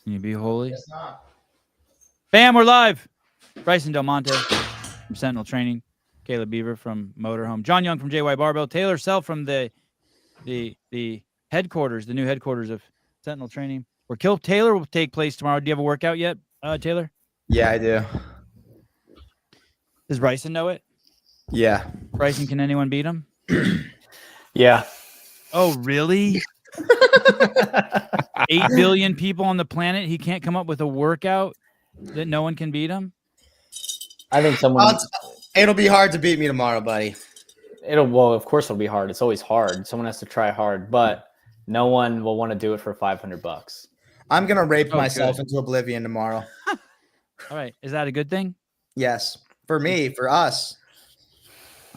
Can you be holy? It's not. Bam, we're live. Bryson Del Monte from Sentinel Training, Caleb Beaver from Motorhome, John Young from JY Barbell, Taylor Self from the headquarters, the new headquarters of Sentinel Training, where Kill Taylor will take place tomorrow. Do you have a workout yet, Taylor? Yeah, I do. Does Bryson know it? Yeah. Bryson, can anyone beat him? Yeah. Oh, really? 8 billion people on the planet. He can't come up with a workout that no one can beat him? I think someone. It'll be hard to beat me tomorrow, buddy. Well, of course it'll be hard. It's always hard. Someone has to try hard, but no one will want to do it for $500. I'm gonna rape myself into oblivion tomorrow. All right. Is that a good thing? Yes. For me, for us.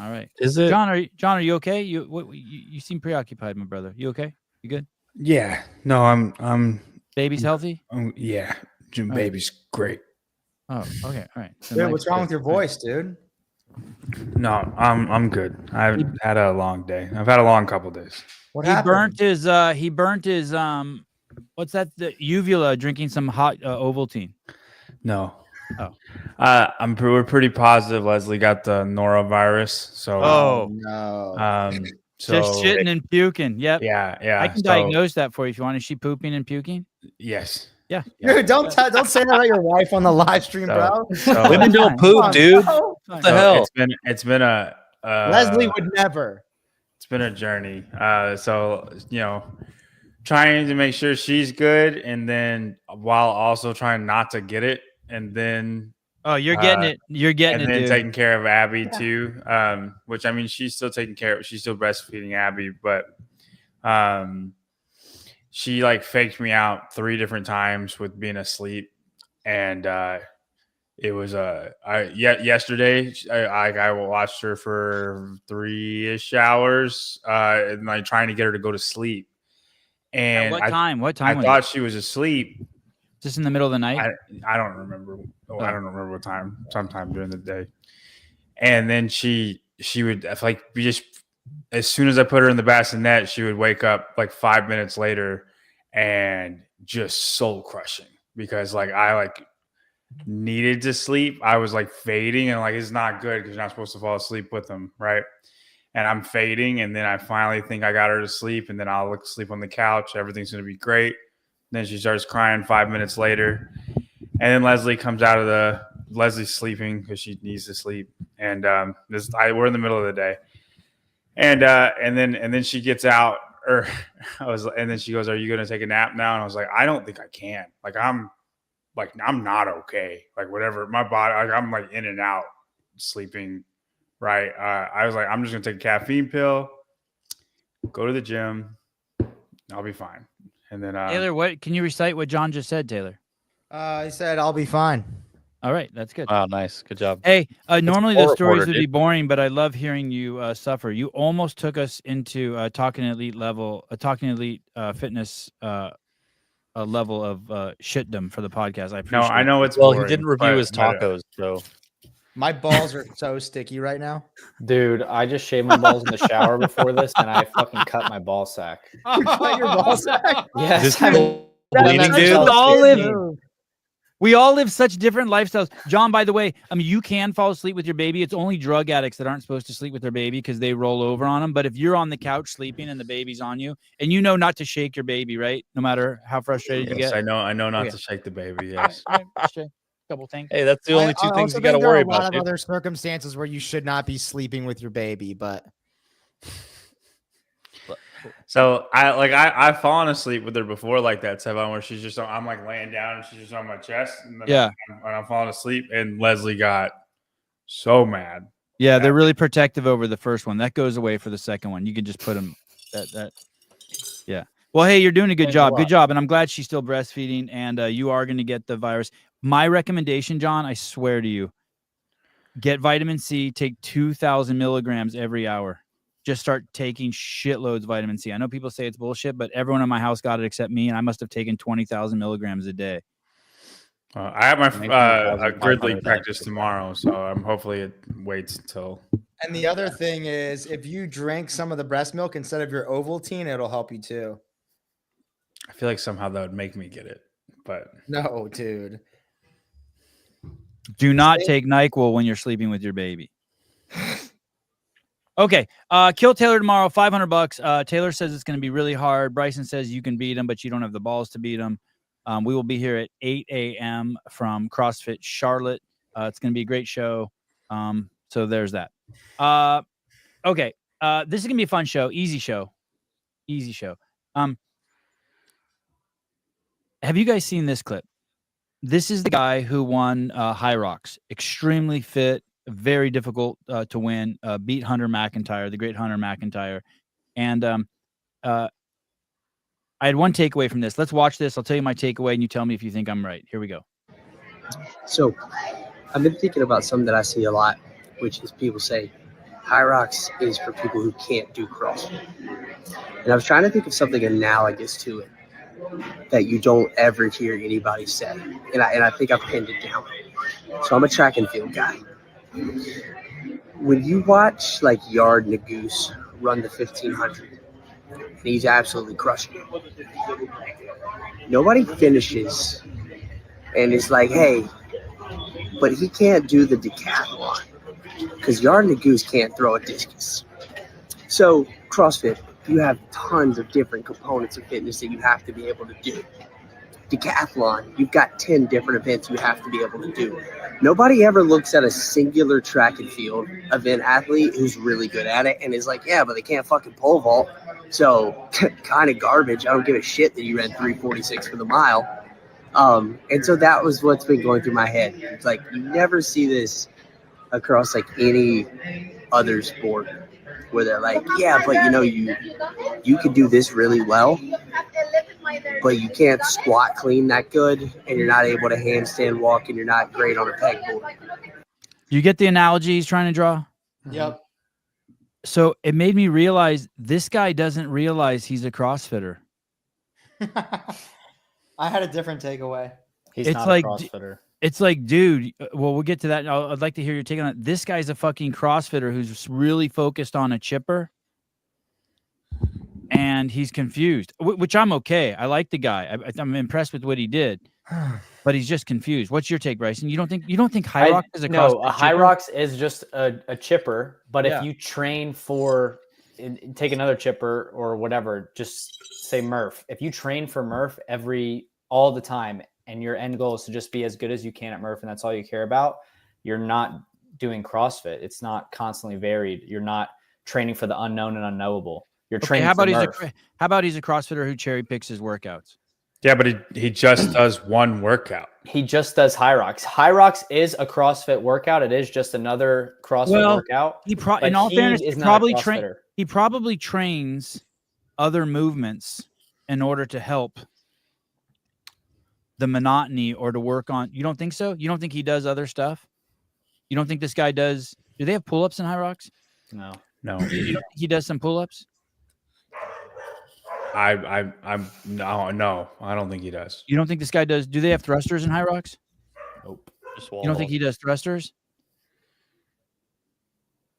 All right. Is it? John, are you okay? You seem preoccupied, my brother. You okay? You good? Yeah. No, I'm Baby's healthy? yeah. Baby's great. Oh, okay. All right. So Dude, what's wrong with your voice, dude? No, I'm good. I've had a long day. I've had a long couple days. What He happened? burnt his what's that? The uvula drinking some hot Ovaltine. No. Oh. We're pretty positive Leslie got the norovirus. So Oh. No. so Just shitting and puking. Yep. yeah. I can diagnose that for you if you want. Is she pooping and puking? Yes. Yeah. Dude, don't say that about your wife on the live stream, bro. So, Women don't poop, dude. What the hell? It's been a Leslie would never. It's been a journey. So trying to make sure she's good, and then while also trying not to get it, and then you're getting it. You're getting and it, then dude. taking care of Abby too. Which I mean, she's still taking care of. She's still breastfeeding Abby, but she like faked me out 3 different times with being asleep, and it was yesterday. I watched her for 3-ish hours, and like trying to get her to go to sleep. And At what time? What time? I thought she was asleep. Just in the middle of the night. I don't remember. I don't remember what time. Sometime during the day. And then she would like be just as soon as I put her in the bassinet, she would wake up like 5 minutes later and just soul crushing because like I like needed to sleep. I was like fading and like it's not good because you're not supposed to fall asleep with them, right? And I'm fading, and then I finally think I got her to sleep, and then I'll look asleep on the couch. Everything's gonna be great. Then she starts crying 5 minutes later, and then Leslie comes out of Leslie's sleeping because she needs to sleep, and we're in the middle of the day, and then she gets out, and then she goes, "Are you gonna take a nap now?" And I was like, "I don't think I can. I'm not okay. Like whatever, my body, like I'm like in and out sleeping." Right. I was like, I'm just going to take a caffeine pill, go to the gym. I'll be fine. And then Taylor, what can you recite what John just said, Taylor? He said, I'll be fine. All right. That's good. Wow, nice. Good job. Hey, normally the poor stories reporter, would be dude. boring, but I love hearing you suffer. You almost took us into talking elite fitness a level of shitdom for the podcast. I appreciate I know it's Well, boring, he didn't review but- his tacos, so My balls are so sticky right now. Dude, I just shaved my balls in the shower before this, and I fucking cut my ball sack. You cut your ball sack? Yes, This I bleeding, That's dude. such We all live such different lifestyles. John, by the way, I mean, you can fall asleep with your baby. It's only drug addicts that aren't supposed to sleep with their baby because they roll over on them. But if you're on the couch sleeping and the baby's on you, and you know not to shake your baby, right? No matter how frustrated you Yes, get. I know not Okay. to shake the baby. Yes. Couple things. Hey, that's the only 2 I things also you got to think there worry are a lot about. of Dude. other circumstances where you should not be sleeping with your baby, but So I've fallen asleep with her before like that, Tevon, where she's just I'm like laying down and she's just on my chest, and then Yeah. I'm falling asleep, and Leslie got so mad. Yeah, they're really protective over the first one. That goes away for the second one. You can just put them yeah. Well, hey, you're doing a good Thanks a job. lot. Good job. And I'm glad she's still breastfeeding, and you are going to get the virus. My recommendation, John, I swear to you, get vitamin C, take 2,000 milligrams every hour. Just start taking shitloads of vitamin C. I know people say it's bullshit, but everyone in my house got it except me, and I must have taken 20,000 milligrams a day. I have my 19,500 Gridley practice tomorrow, so hopefully it waits until. and the other thing is if you drink some of the breast milk instead of your Ovaltine, it'll help you too. I feel like somehow that would make me get it, but No, dude. Do not take NyQuil when you're sleeping with your baby. Okay. Kill Taylor tomorrow, $500. Taylor says it's going to be really hard. Bryson says you can beat him, but you don't have the balls to beat him. We will be here at 8 a.m. from CrossFit Charlotte. It's going to be a great show. So there's that. Okay. This is going to be a fun show. Easy show. Have you guys seen this clip? This is the guy who won Hyrox. Extremely fit, very difficult to win. Beat Hunter McIntyre, the great Hunter McIntyre. And I had one takeaway from this. Let's watch this. I'll tell you my takeaway, and you tell me if you think I'm right. Here we go. So I've been thinking about something that I see a lot, which is people say Hyrox is for people who can't do CrossFit. And I was trying to think of something analogous to it that you don't ever hear anybody say. And I think I've pinned it down. So I'm a track and field guy. When you watch like Yard Nagoose run the 1500, and he's absolutely crushing it. Nobody finishes and it's like, hey, but he can't do the decathlon because Yard Nagoose can't throw a discus. So CrossFit, you have tons of different components of fitness that you have to be able to do. Decathlon, you've got 10 different events you have to be able to do. Nobody ever looks at a singular track and field event athlete who's really good at it and is like, yeah, but they can't fucking pole vault. So kind of garbage. I don't give a shit that you ran 3:46 for the mile. And so that was what's been going through my head. It's like, you never see this across like any other sport where they're like, yeah, but you know, you could do this really well, but you can't squat clean that good, and you're not able to handstand walk, and you're not great on a pegboard. You get the analogy he's trying to draw? Yep. So it made me realize this guy doesn't realize he's a CrossFitter. I had a different takeaway. He's It's not like- a CrossFitter. It's like, dude, well, we'll get to that. I'd like to hear your take on it. This guy's a fucking CrossFitter who's really focused on a chipper, and he's confused, which I'm okay. I like the guy. I'm impressed with what he did, but he's just confused. What's your take, Bryson? You don't think Hyrox is a CrossFit No, a chipper? Hyrox is just a chipper, but Yeah. if you train for take another chipper or whatever, just say Murph. If you train for Murph all the time, and your end goal is to just be as good as you can at Murph, and that's all you care about, you're not doing CrossFit. It's not constantly varied. You're not training for the unknown and unknowable. You're training How for about Murph. how about he's a CrossFitter who cherry picks his workouts? yeah, but he just does one workout. He just does Hyrox. Hyrox is a CrossFit workout. It is just another CrossFit workout. In but all he fairness, is he not a probably CrossFitter. he probably trains other movements in order to help the monotony or to work on. You don't think so? You don't think he does other stuff? You don't think this guy does? Do they have pull-ups in Hyrox? No. No, You don't think he does some pull-ups? no, I don't think he does. You don't think this guy does? Do they have thrusters in Hyrox? Nope. Just You don't think he does thrusters?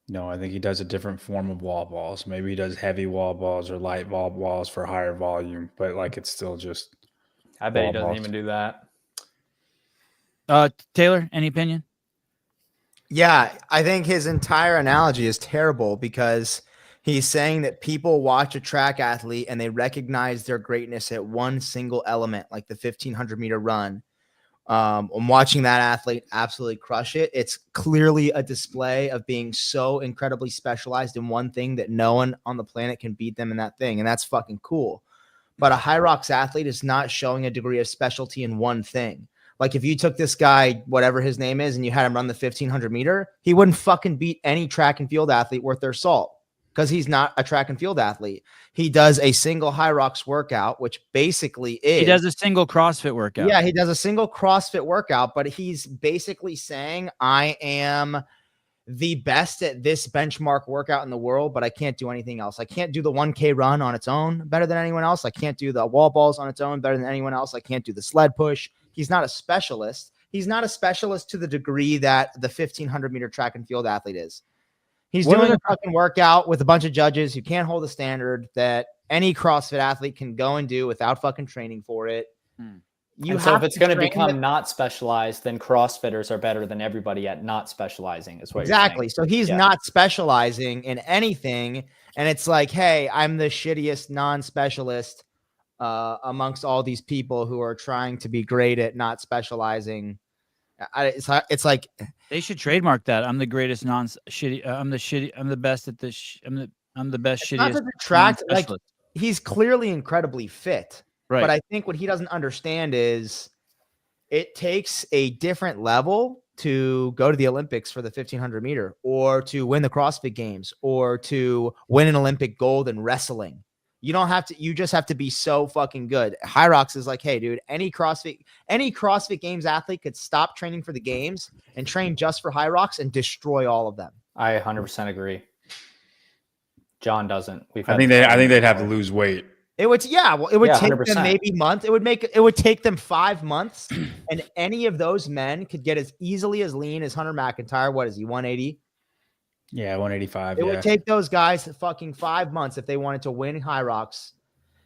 No, I think he does a different form of wall balls. Maybe he does heavy wall balls or light wall balls for higher volume, but like it's still just. I bet he Wall doesn't balls. even do that. Taylor, any opinion? Yeah, I think his entire analogy is terrible because he's saying that people watch a track athlete and they recognize their greatness at one single element, like the 1500-meter run. I'm watching that athlete absolutely crush it. It's clearly a display of being so incredibly specialized in one thing that no one on the planet can beat them in that thing, and that's fucking cool. But a Hyrox athlete is not showing a degree of specialty in one thing. Like if you took this guy, whatever his name is, and you had him run the 1500 meter, he wouldn't fucking beat any track and field athlete worth their salt because he's not a track and field athlete. He does a single Hyrox workout, which basically is. He does a single CrossFit workout. Yeah, he does a single CrossFit workout, but he's basically saying, I am the best at this benchmark workout in the world, but I can't do anything else. I can't do the 1K run on its own better than anyone else. I can't do the wall balls on its own better than anyone else. I can't do the sled push. He's not a specialist. He's not a specialist to the degree that the 1500-meter track and field athlete is. He's doing a fucking workout with a bunch of judges who can't hold a standard that any CrossFit athlete can go and do without fucking training for it. You And so if have it's going to train become the- not specialized, then CrossFitters are better than everybody at not specializing. Is what exactly. you're So he's Yeah. not specializing in anything, and it's like, hey, I'm the shittiest non-specialist amongst all these people who are trying to be great at not specializing. It's like They should trademark that. I'm the greatest non-shitty. I'm the best at this. I'm the best it's not shittiest. to detract. Like non-specialist. he's clearly incredibly fit, Right. but I think what he doesn't understand is it takes a different level to go to the Olympics for the 1500 meter, or to win the CrossFit Games, or to win an Olympic gold in wrestling. You don't have to. You just have to be so fucking good. Hyrox is like, hey, dude, any CrossFit Games athlete could stop training for the games and train just for Hyrox and destroy all of them. I 100% agree. John doesn't. I think they'd have to lose weight. It would, yeah. Well, it would Yeah, take 100%. them maybe months. It would take them 5 months, and any of those men could get as easily as lean as Hunter McIntyre. What is he, 180? Yeah, 185. It would take those guys fucking 5 months if they wanted to win Hyrox.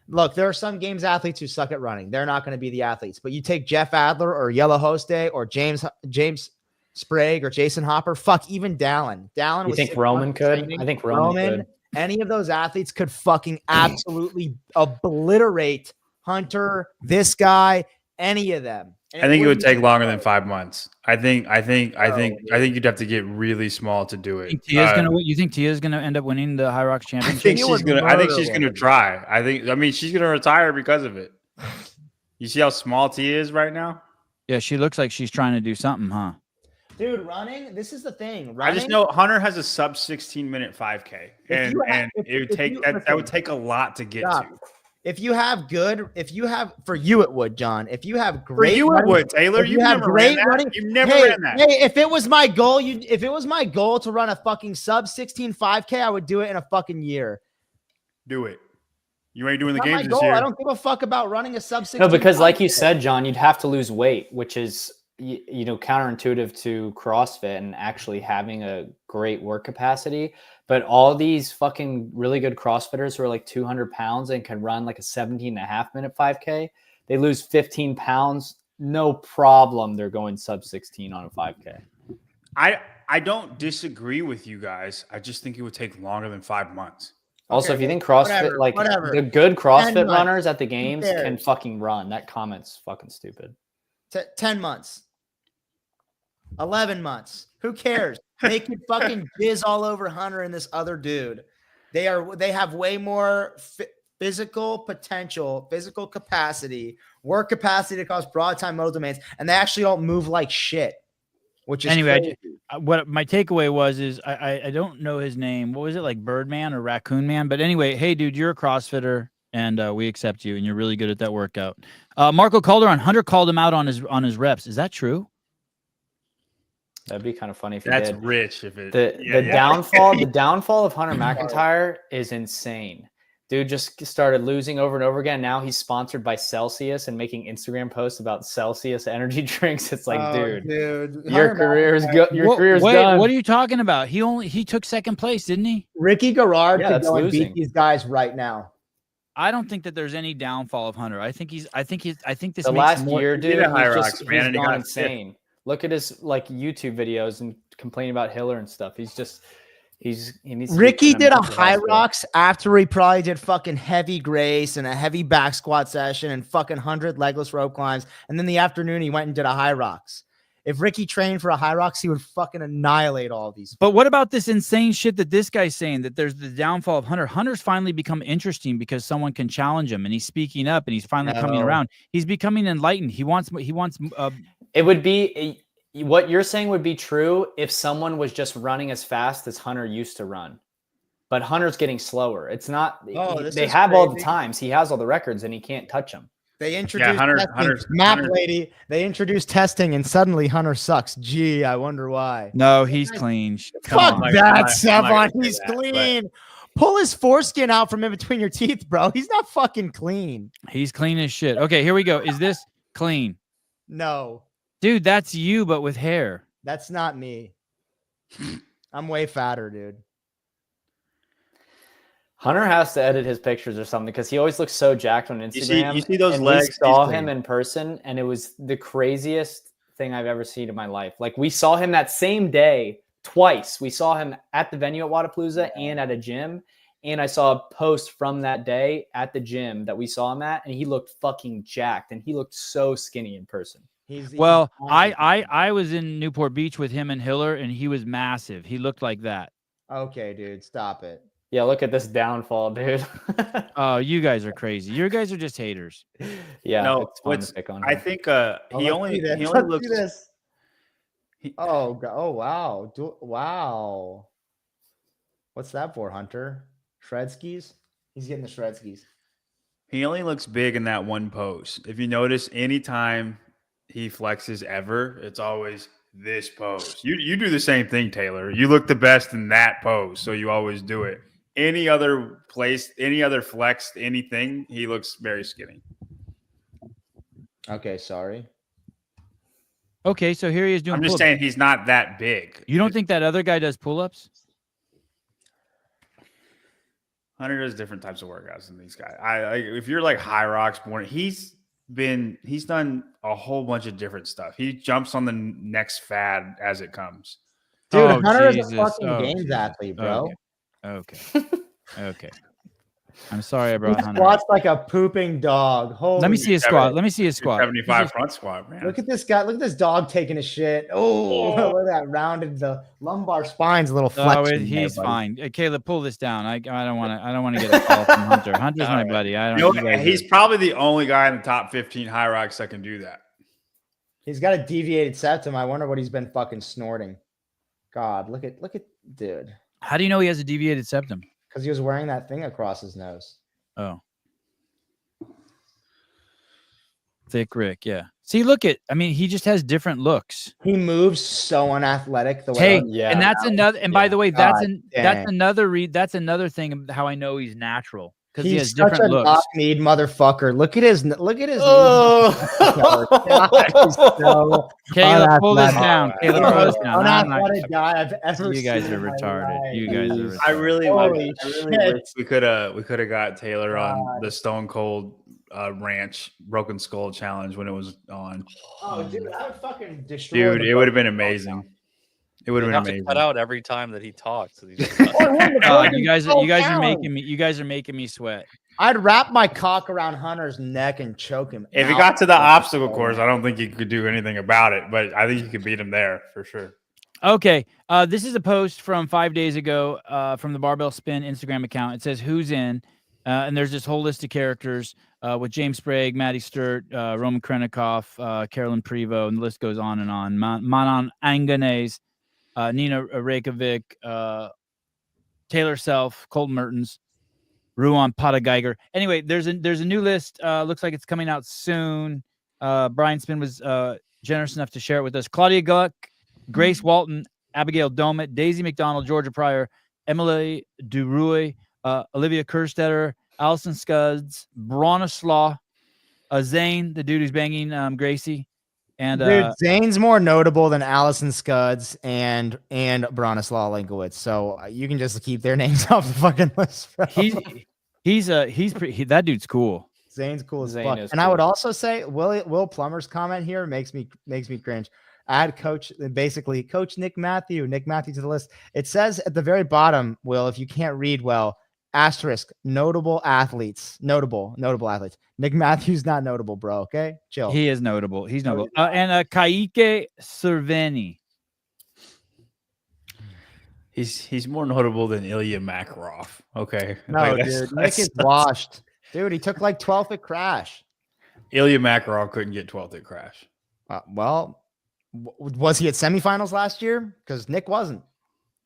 Look, there are some games athletes who suck at running. They're not going to be the athletes. But you take Jeff Adler or Yellow Hoste or James Sprague or Jason Hopper. Fuck, even Dallin. Dallin. You was think 6 Roman months could? training. I think Roman could. Any of those athletes could fucking absolutely obliterate Hunter, this guy, any of them. And I think it would wouldn't take even longer matter. than 5 months. I think you'd have to get really small to do it. You think Tia's gonna end up winning the Hyrox I championship? think Tia she's would gonna. I think murder she's gonna women. try. I mean, she's gonna retire because of it. You see how small Tia is right now? Yeah, she looks like she's trying to do something, huh? Dude, running. This is the thing. I Running. just know Hunter has a sub 16-minute 5K, If you have- if that would take a lot to get Stop. to. If you have for you it would, John. If you have For great, you, it running- would, Taylor. if You've have never ran great that. running, You've never hey, ran that. Hey, if it was my goal, to run a fucking sub 16 5K, I would do it in a fucking year. Do it. You ain't doing the Not my games this goal. year. I don't give a fuck about running a sub 16. No, because like you 5K. said, John, you'd have to lose weight, which is counterintuitive to CrossFit and actually having a great work capacity. But all these fucking really good CrossFitters who are like 200 pounds and can run like a 17.5-minute 5K, they lose 15 pounds, no problem. They're going sub 16 on a 5K. I don't disagree with you guys. I just think it would take longer than 5 months. Also, Okay, if you think CrossFit, whatever. the good 10 CrossFit months. runners at the games cares? can fucking run. That comment's fucking stupid. 10 months. 11 months. Who cares? They could fucking jizz all over Hunter and this other dude. They have way more physical potential, physical capacity, work capacity to cause broad time modal domains, and they actually don't move like shit. Which is Anyway, crazy. what my takeaway was is I don't know his name. What was it, like Birdman or Raccoon Man? But anyway, hey dude, you're a CrossFitter and we accept you and you're really good at that workout. Marco Calderon, Hunter called him out on his reps. Is that true? That'd be kind of funny if That's you did. rich. If it The downfall of Hunter McIntyre is insane. Dude just started losing over and over again. Now he's sponsored by Celsius and making Instagram posts about Celsius energy drinks. It's like, dude, your career's done. What are you talking about? He took second place, didn't he? Ricky Garrard Yeah, could that's go and losing. beat these guys right now. I don't think that there's any downfall of Hunter. I think this The makes last more, year, he did dude, a Hyrox, he's man, and he gone got insane. Look at his like YouTube videos and complaining about Hiller and stuff. He needs to be Ricky put in did a mental hospital. Hyrox after he probably did fucking heavy grace and a heavy back squat session and fucking 100 legless rope climbs. And then the afternoon he went and did a Hyrox. If Ricky trained for a Hyrox, he would fucking annihilate all these. But what about this insane shit that this guy's saying, that there's the downfall of Hunter? Hunter's finally become interesting because someone can challenge him and he's speaking up and he's finally coming No. around. He's becoming enlightened. He wants It would be what you're saying would be true if someone was just running as fast as Hunter used to run. But Hunter's getting slower. It's not. Oh, this they is have all the crazy. times. He has all the records, and he can't touch them. They introduced testing. Hunter's Lady. They introduced testing, and suddenly Hunter sucks. Gee, I wonder why. no, he's clean. Come Fuck on. I'm that, not Sevon. gonna say He's that, but- clean. Pull his foreskin out from in between your teeth, bro. He's not fucking clean. He's clean as shit. Okay, here we go. Is this clean? No, Dude, that's you, but with hair. that's not me. I'm way fatter, dude. Hunter has to edit his pictures or something because he always looks so jacked on Instagram. You see those and legs? We saw He's him in person, and it was the craziest thing I've ever seen in my life. Like, we saw him that same day twice. We saw him at the venue at Wadapalooza and at a gym. And I saw a post from that day at the gym that we saw him at, and he looked fucking jacked, and he looked so skinny in person. Well, I was in Newport Beach with him and Hiller, and he was massive. He looked like that. Okay, dude, stop it. Yeah, look at this downfall, dude. Oh, you guys are crazy. You guys are just haters. Yeah, No, it's fun to pick on him. I think he only Let's looks. see this. Oh wow, wow. What's that for, Hunter? Shredskis? He's getting the Shredskis. He only looks big in that one pose. If you notice, anytime he flexes ever, it's always this pose. You do the same thing, Taylor. You look the best in that pose, so you always do it. Any other place, any other flex, anything, he looks very skinny. Okay, sorry. Okay, so here he is doing I'm just pull-ups. saying he's not that big. You don't think that other guy does pull-ups? Hunter does different types of workouts than these guys. If you're like Hyrox born, he's done a whole bunch of different stuff. He jumps on the next fad as it comes. Dude, Oh, Hunter Jesus. is a fucking Oh, games Jesus. athlete, bro. Okay. Okay. I'm sorry I brought He Hunter. squats like a pooping dog. Holy Let me see his squat. Let me see his squat. 75 front squat, man. Look at this guy. Look at this dog taking a shit. Oh, look at that rounded. The lumbar spine's a little flexion. He's fine. Caleb, pull this down. I don't want to get a call from Hunter. Hunter's my buddy. I don't. You You know, guys he's are- probably the only guy in the top 15 Hyrox that can do that. He's got a deviated septum. I wonder what he's been fucking snorting. God, look at dude. How do you know he has a deviated septum? Because he was wearing that thing across his nose. Oh. Thick Rick, yeah. See, look at. I mean, he just has different looks. He moves so unathletic the way. Hey, Yeah. and that's another. And by the way, that's God that's dang. another read. That's another thing of how I know he's natural because he has He's such different a looks. knock-kneed motherfucker. Look at his. Look at his. Oh. He's so Caleb, pull this unathletic. down. Caleb, the pull most this down. I'm not- unathletic guy I've ever You guys seen are in my retarded. life. You guys are. I retarded. really Holy wish shit. we could have got Taylor on God. the Stone Cold Ranch Broken Skull Challenge when it was on. Oh, dude, I would fucking destroy. Dude, the it would have been Broken Skull amazing. Challenge. It would have You been have to amazing. cut out every time that he talks. Oh, I won the God, Broken you guys Skull are Challenge. making me sweat. I'd wrap my cock around Hunter's neck and choke him. If he out. got to the obstacle course, I don't think he could do anything about it, but I think he could beat him there for sure. Okay, this is a post from 5 days ago from the Barbell Spin Instagram account. It says who's in, and there's this whole list of characters with James Sprague, Maddie Sturt, Roman Krennikov, Carolyn Prevost, and the list goes on and on. Manon Anganese, Nina Reykjavik, Taylor Self, Colton Mertens, Ruan Patageiger. Anyway, there's a new list. Looks like it's coming out soon. Brian Spin was generous enough to share it with us. Claudia Gluck, Grace Walton, Abigail Domit, Daisy McDonald, Georgia Pryor, Emily Duruy, Olivia Kerstetter, Allison Scuds, Bronislaw, Zane, the dude who's banging Gracie, and Dude, Zane's more notable than Allison Scuds and Bronislaw Linkowitz. So you can just keep their names off the fucking list. Bro. that dude's cool. Zane's cool as Zane fuck. is And I cool. would also say Will Plummer's comment here makes me cringe. Add basically Coach Nick Matthew to the list. It says at the very bottom, Will, if you can't read well, asterisk notable athletes. Nick Matthews not notable, bro. Okay, chill. He is notable. He's notable. And Kaike Cerveni. He's more notable than Ilya Makarov. Okay. No, Like, dude, Nick is washed. Dude, he took like 12th at Crash. Ilya Makarov couldn't get 12th at Crash. Was he at semifinals last year? Because Nick wasn't.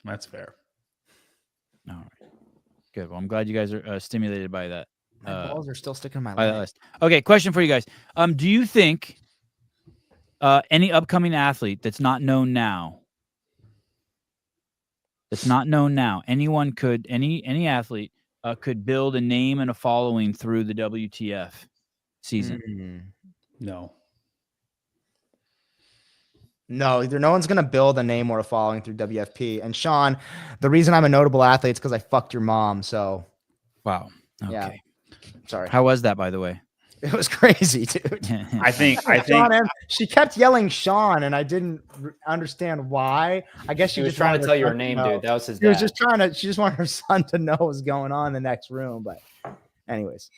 That's fair. All right. Good. Well, I'm glad you guys are stimulated by that. My balls are still sticking in my by that leg. list. Okay, question for you guys. Do you think any upcoming athlete that's not known now, any athlete could build a name and a following through the WTF season? No. No, no one's gonna build a name or a following through WFP. And Sean, the reason I'm a notable athlete is because I fucked your mom. So Wow. Okay. Yeah. Sorry. How was that, by the way? It was crazy, dude. I think Sean, and she kept yelling Sean, and I didn't understand why. I guess She she was just trying wanted to her tell you her son name, know. dude. That was his She was dad. just she just wanted her son to know what was going on in the next room. But anyways,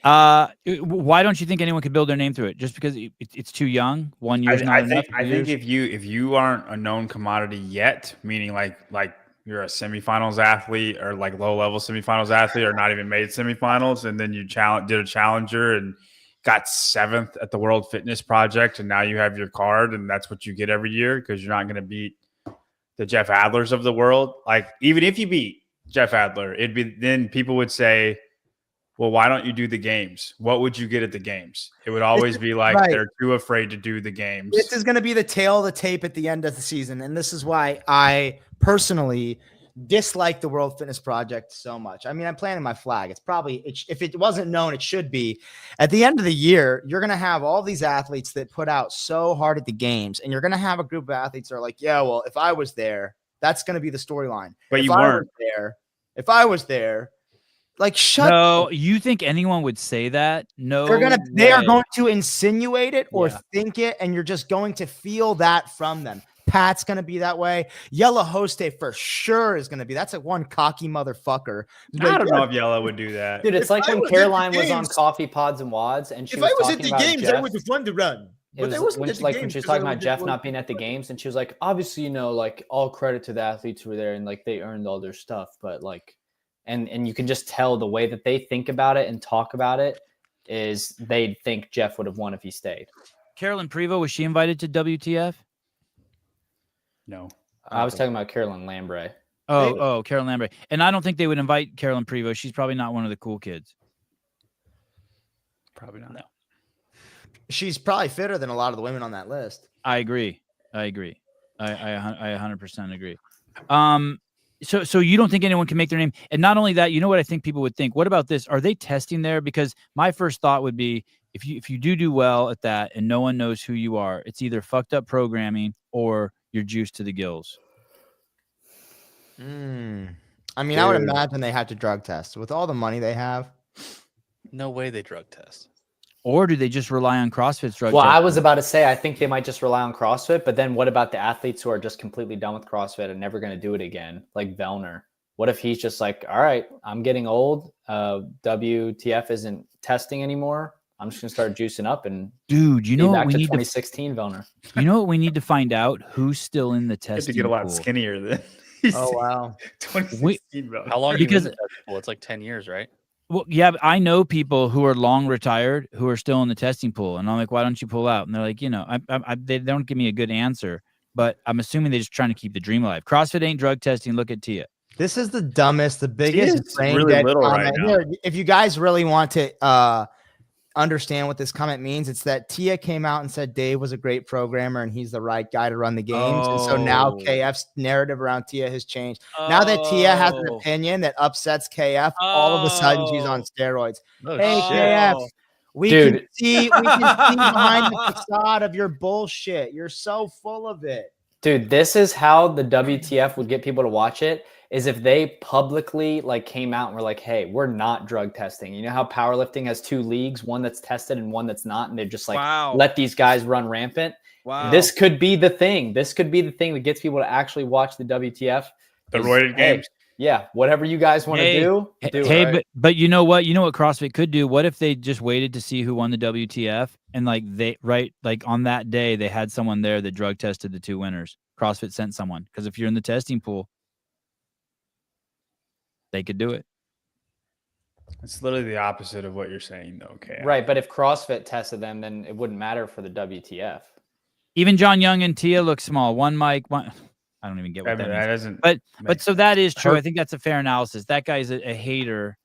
why don't you think anyone could build their name through it? Just because it's too young? 1 year's not enough. I think if you aren't a known commodity yet, meaning like you're a semifinals athlete or like low level semifinals athlete or not even made semifinals, and then you did a challenger and got 7th at the World Fitness Project, and now you have your card, and that's what you get every year because you're not going to beat the Jeff Adlers of the world. Like even if you beat Jeff Adler, then people would say, well, why don't you do the games? What would you get at the games? It would always be like right. They're too afraid to do the games. This is going to be the tail of the tape at the end of the season. And this is why I personally dislike the World Fitness Project so much. I mean, I'm planting my flag. It's probably, if it wasn't known, it should be. At the end of the year, you're going to have all these athletes that put out so hard at the games. And you're going to have a group of athletes that are like, yeah, well, if I was there, that's going to be the storyline. But if you I weren't. If I was there, like, shut No, you think anyone would say that? No, they are going to insinuate it or Yeah. think it, and you're just going to feel that from them. Pat's going to be that way. Yellow Hoste for sure is going to be. That's a one cocky motherfucker. I don't know if Yellow would do that. Dude, it's If like I when was at the Caroline was on games- Coffee Pods and Wads, and she If was I was talking at the about games, Jeff. I would have won the run. It But I was wasn't when at she, the like when games she was because I talking about was Jeff at not being at the games, and she was like, obviously, you know, like all credit to the athletes who were there and like they earned all their stuff, but like, and you can just tell the way that they think about it and talk about it is they think Jeff would have won if he stayed. Carolyn Prevost, was she invited to WTF? No. I was talking about Carolyn Lambre. Oh, Carolyn Lambert. And I don't think they would invite Carolyn Prevost. She's probably not one of the cool kids. Probably not. No. She's probably fitter than a lot of the women on that list. I agree. I 100% agree. So you don't think anyone can make their name? And not only that, you know what I think people would think? What about this? Are they testing there? Because my first thought would be if you do well at that and no one knows who you are, it's either fucked up programming or you're juiced to the gills. I mean, I would imagine they have to drug test with all the money they have. No way they drug test. Or do they just rely on CrossFit's drug Well, testing? I was about to say, I think they might just rely on CrossFit, but then what about the athletes who are just completely done with CrossFit and never going to do it again? Like Vellner. What if he's just like, all right, I'm getting old. WTF isn't testing anymore. I'm just going to start juicing up and Dude, you know be what back we to need 2016 Vellner. You know what we need to find out? Who's still in the You have testing to get a lot pool. skinnier than Oh, wow. 2016. bro. How long are Because- you in the test pool? It's like 10 years, right? Well, yeah, but I know people who are long retired who are still in the testing pool, and I'm like, why don't you pull out? And they're like, you know, they don't give me a good answer, but I'm assuming they're just trying to keep the dream alive. CrossFit ain't drug testing. Look at Tia. This is the dumbest, the biggest is brain really dead little comment. right now. Here, if you guys really want to understand what this comment means, it's that Tia came out and said Dave was a great programmer and he's the right guy to run the games. And so now Oh. KF's narrative around Tia has changed. Now that Tia has an opinion that upsets KF, all of a sudden she's on steroids. Oh, Hey, shit. KF, we Dude. can see behind the facade of your bullshit. You're so full of it. Dude, this is how the WTF would get people to watch it, is if they publicly like came out and were like, hey, we're not drug testing. You know how powerlifting has 2 leagues, one that's tested and one that's not, and they're just like, let these guys run rampant. Wow. This could be the thing. This could be the thing that gets people to actually watch the WTF. The is, roided hey, games. Yeah, whatever you guys want to Hey, do it, Hey, right? but you know what? You know what CrossFit could do? What if they just waited to see who won the WTF and like on that day they had someone there that drug tested the 2 winners. CrossFit sent someone, because if you're in the testing pool, they could do it. It's literally the opposite of what you're saying, though. Okay. Right, but if CrossFit tested them, then it wouldn't matter for the WTF. Even John Young and Tia look small. One mic, one. I don't even get what that means. doesn't. But so that is true. I think that's a fair analysis. That guy's a hater,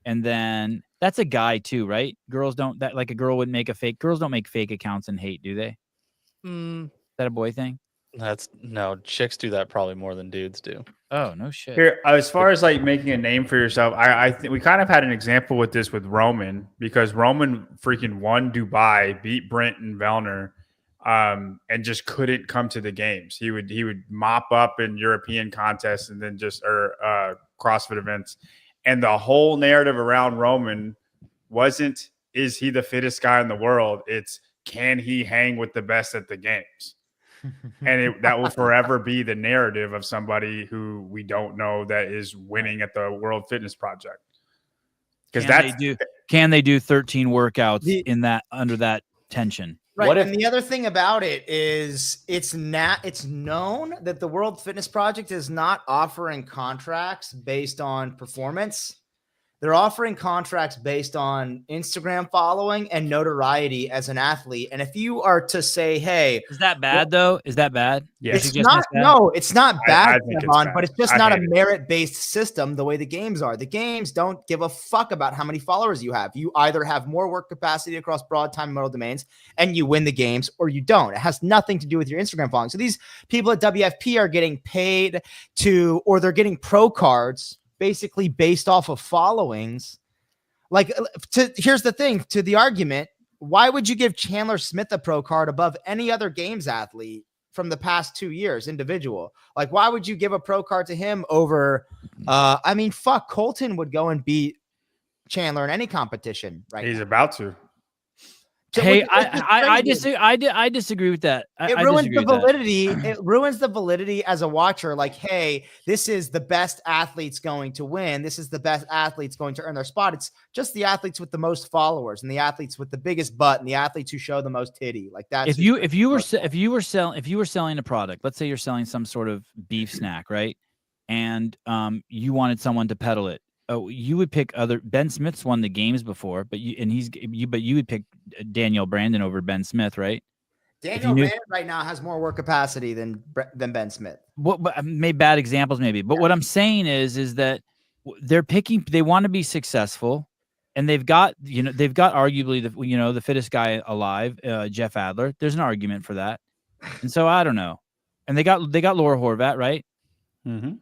and then that's a guy too, right? Girls don't that like a girl would make a fake. Girls don't make fake accounts and hate, do they? Is that a boy thing? No, chicks do that probably more than dudes do. Oh no shit. Here, as far as like making a name for yourself, I think we kind of had an example with this with Roman, because Roman freaking won Dubai, beat Brent and Vellner, and just couldn't come to the games. He would mop up in European contests and then CrossFit events, And the whole narrative around Roman wasn't, is he the fittest guy in the world? It's, can he hang with the best at the games? And that will forever be the narrative of somebody who we don't know that is winning at the World Fitness Project. Because can they do 13 workouts in that, under that tension? Right. And the other thing about it is it's known that the World Fitness Project is not offering contracts based on performance. They're offering contracts based on Instagram following and notoriety as an athlete. And if you are to say, hey, is that bad though? Is that bad? Yeah. It's not. No, it's not bad, but it's just not a merit-based system the way the games are. The games don't give a fuck about how many followers you have. You either have more work capacity across broad time and modal domains and you win the games, or you don't. It has nothing to do with your Instagram following. So these people at WFP are getting paid to, or they're getting pro cards basically based off of followings. Like, here's the thing, to the argument, why would you give Chandler Smith a pro card above any other games athlete from the past 2 years individual? Like, why would you give a pro card to him over, I mean, fuck, Colton would go and beat Chandler in any competition, right? He's about to. Hey, I disagree with that. It ruins the validity. It ruins the validity as a watcher. Like, hey, this is the best athletes going to win. This is the best athletes going to earn their spot. It's just the athletes with the most followers and the athletes with the biggest butt and the athletes who show the most titty. Like that. If you were selling a product, let's say you're selling some sort of beef snack, right? And you wanted someone to peddle it. Oh, you would pick Ben Smith's won the games before, but you would pick Daniel Brandon over Ben Smith, right? Daniel Brandon right now has more work capacity than Ben Smith. But I made bad examples maybe, but what I'm saying is that they want to be successful, and they've got arguably the fittest guy alive, Jeff Adler. There's an argument for that, and so I don't know. And they got Laura Horvath, right? Mm-hmm.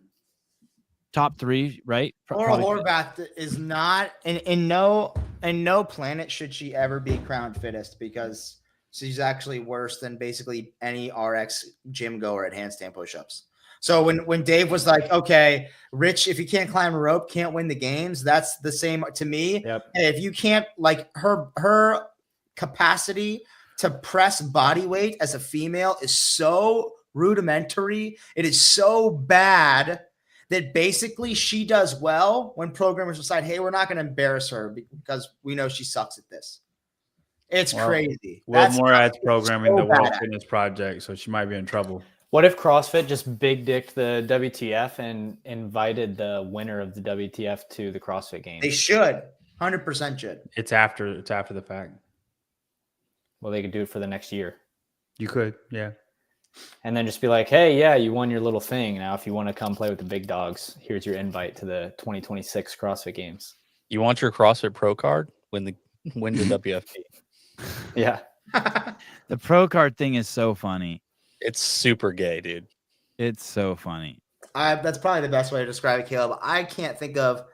Top 3, right? Laura Horvath is not in no planet should she ever be crowned fittest, because she's actually worse than basically any RX gym goer at handstand push-ups. So when Dave was like, okay, Rich, if you can't climb a rope, can't win the games, that's the same to me. Yep. And if you can't, like, her capacity to press body weight as a female is so rudimentary, it is so bad that basically she does well when programmers decide, hey, we're not going to embarrass her because we know she sucks at this. It's crazy. Will Morad's programming the World Fitness Project, so she might be in trouble. What if CrossFit just big dicked the WTF and invited the winner of the WTF to the CrossFit Games? They should. 100% should. It's after the fact. Well, they could do it for the next year. You could, yeah. And then just be like, hey, yeah, you won your little thing. Now, if you want to come play with the big dogs, here's your invite to the 2026 CrossFit Games. You want your CrossFit Pro card? Win the WFP. Yeah. The pro card thing is so funny. It's super gay, dude. It's so funny. That's probably the best way to describe it, Caleb. I can't think of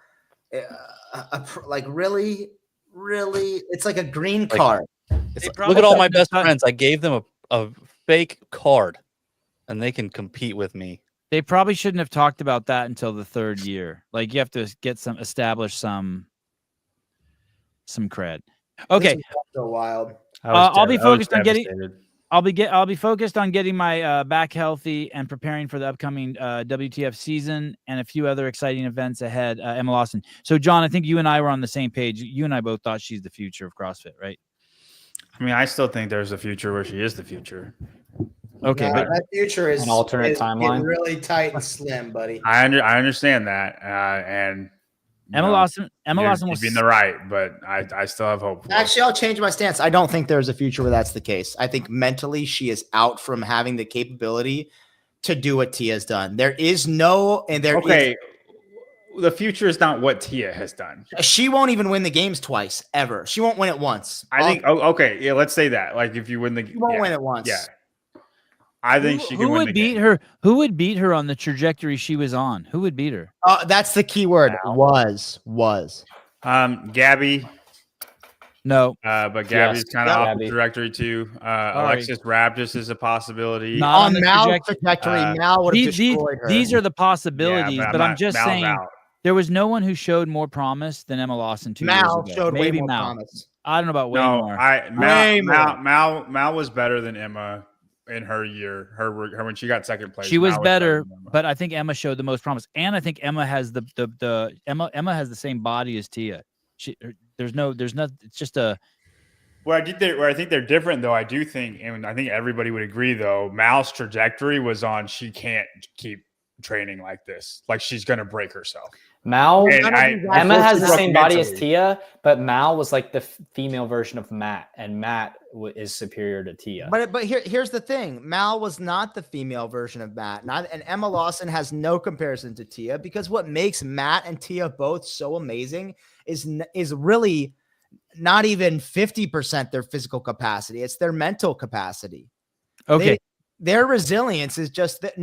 really, it's like a green card. Look at all my best friends. I gave them a fake card, and they can compete with me. They probably shouldn't have talked about that until the 3rd year. Like, you have to establish some cred. Okay. So wild. I'll be focused on getting. I'll be focused on getting my back healthy and preparing for the upcoming WTF season and a few other exciting events ahead. Emma Lawson. So, John, I think you and I were on the same page. You and I both thought she's the future of CrossFit, right? I mean, I still think there's a future where she is the future. Okay, but that future is an alternate timeline, really tight and slim, buddy. I understand that, and Emma Lawson will be in the right, but I still have hope. Actually, I'll change my stance. I don't think there's a future where that's the case. I think mentally she is out from having the capability to do what Tia's done. There is no, and there is. The future is not what Tia has done. She won't even win the games twice, ever. She won't win it once. I think. Okay, yeah. Let's say that. Like, if you win the, you won't win it once. Yeah. I think she can win the game. Her? Who would beat her on the trajectory she was on? Who would beat her? That's the key word. Was. Gabby. No. But Gabby's kind of off the trajectory too. Alexis Raptis is a possibility. Not on the trajectory. Mal would have destroyed her. These are the possibilities, but I'm just saying. There was no one who showed more promise than Emma Lawson 2 years Mal ago. showed Maybe way more Mal. promise. I don't know about way No, more. Way more. Mal was better than Emma in her year. Her when she got second place. She was Mal better, than Emma. but I think Emma showed the most promise, and I think Emma has Emma has the same body as Tia. There's not. It's just a. Where I think they're different, though. I do think, and I think everybody would agree, though. Mal's trajectory was on. She can't keep training like this. Like she's gonna break herself. Mal, And Emma has the same body as mentally. Tia, but Mal was like the female version of Matt, and Matt is superior to Tia. But here's the thing: Mal was not the female version of Matt, and Emma Lawson has no comparison to Tia, because what makes Matt and Tia both so amazing is really not even 50% their physical capacity; it's their mental capacity. Okay. Their resilience is just that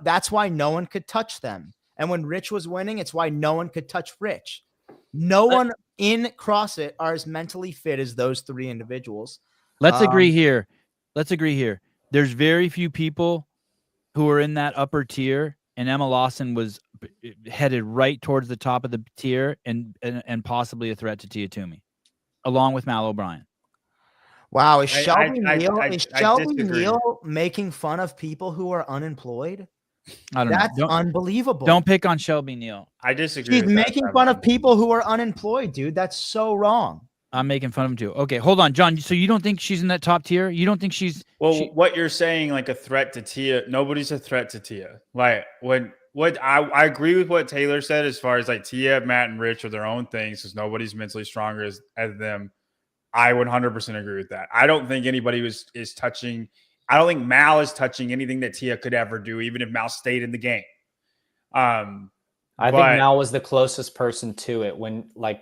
that's why no one could touch them. And when Rich was winning, it's why no one could touch Rich. No one in CrossFit are as mentally fit as those three individuals. Let's agree here. There's very few people who are in that upper tier, and Emma Lawson was headed right towards the top of the tier and possibly a threat to Tia Toomey, along with Mal O'Brien. Wow, is I Shelby disagree. Neal making fun of people who are unemployed? I don't That's know. unbelievable. Don't pick on Shelby Neal. I disagree. She's with that, making fun of people who are unemployed, dude. That's so wrong. I'm making fun of him too. Okay, hold on, John. So you don't think she's in that top tier? You don't think she's what you're saying, like a threat to Tia? Nobody's a threat to Tia. Like I agree with what Taylor said as far as like Tia, Matt, and Rich are their own things because nobody's mentally stronger as them. I 100% agree with that. I don't think anybody is touching. I don't think Mal is touching anything that Tia could ever do, even if Mal stayed in the game. I think Mal was the closest person to it when, like,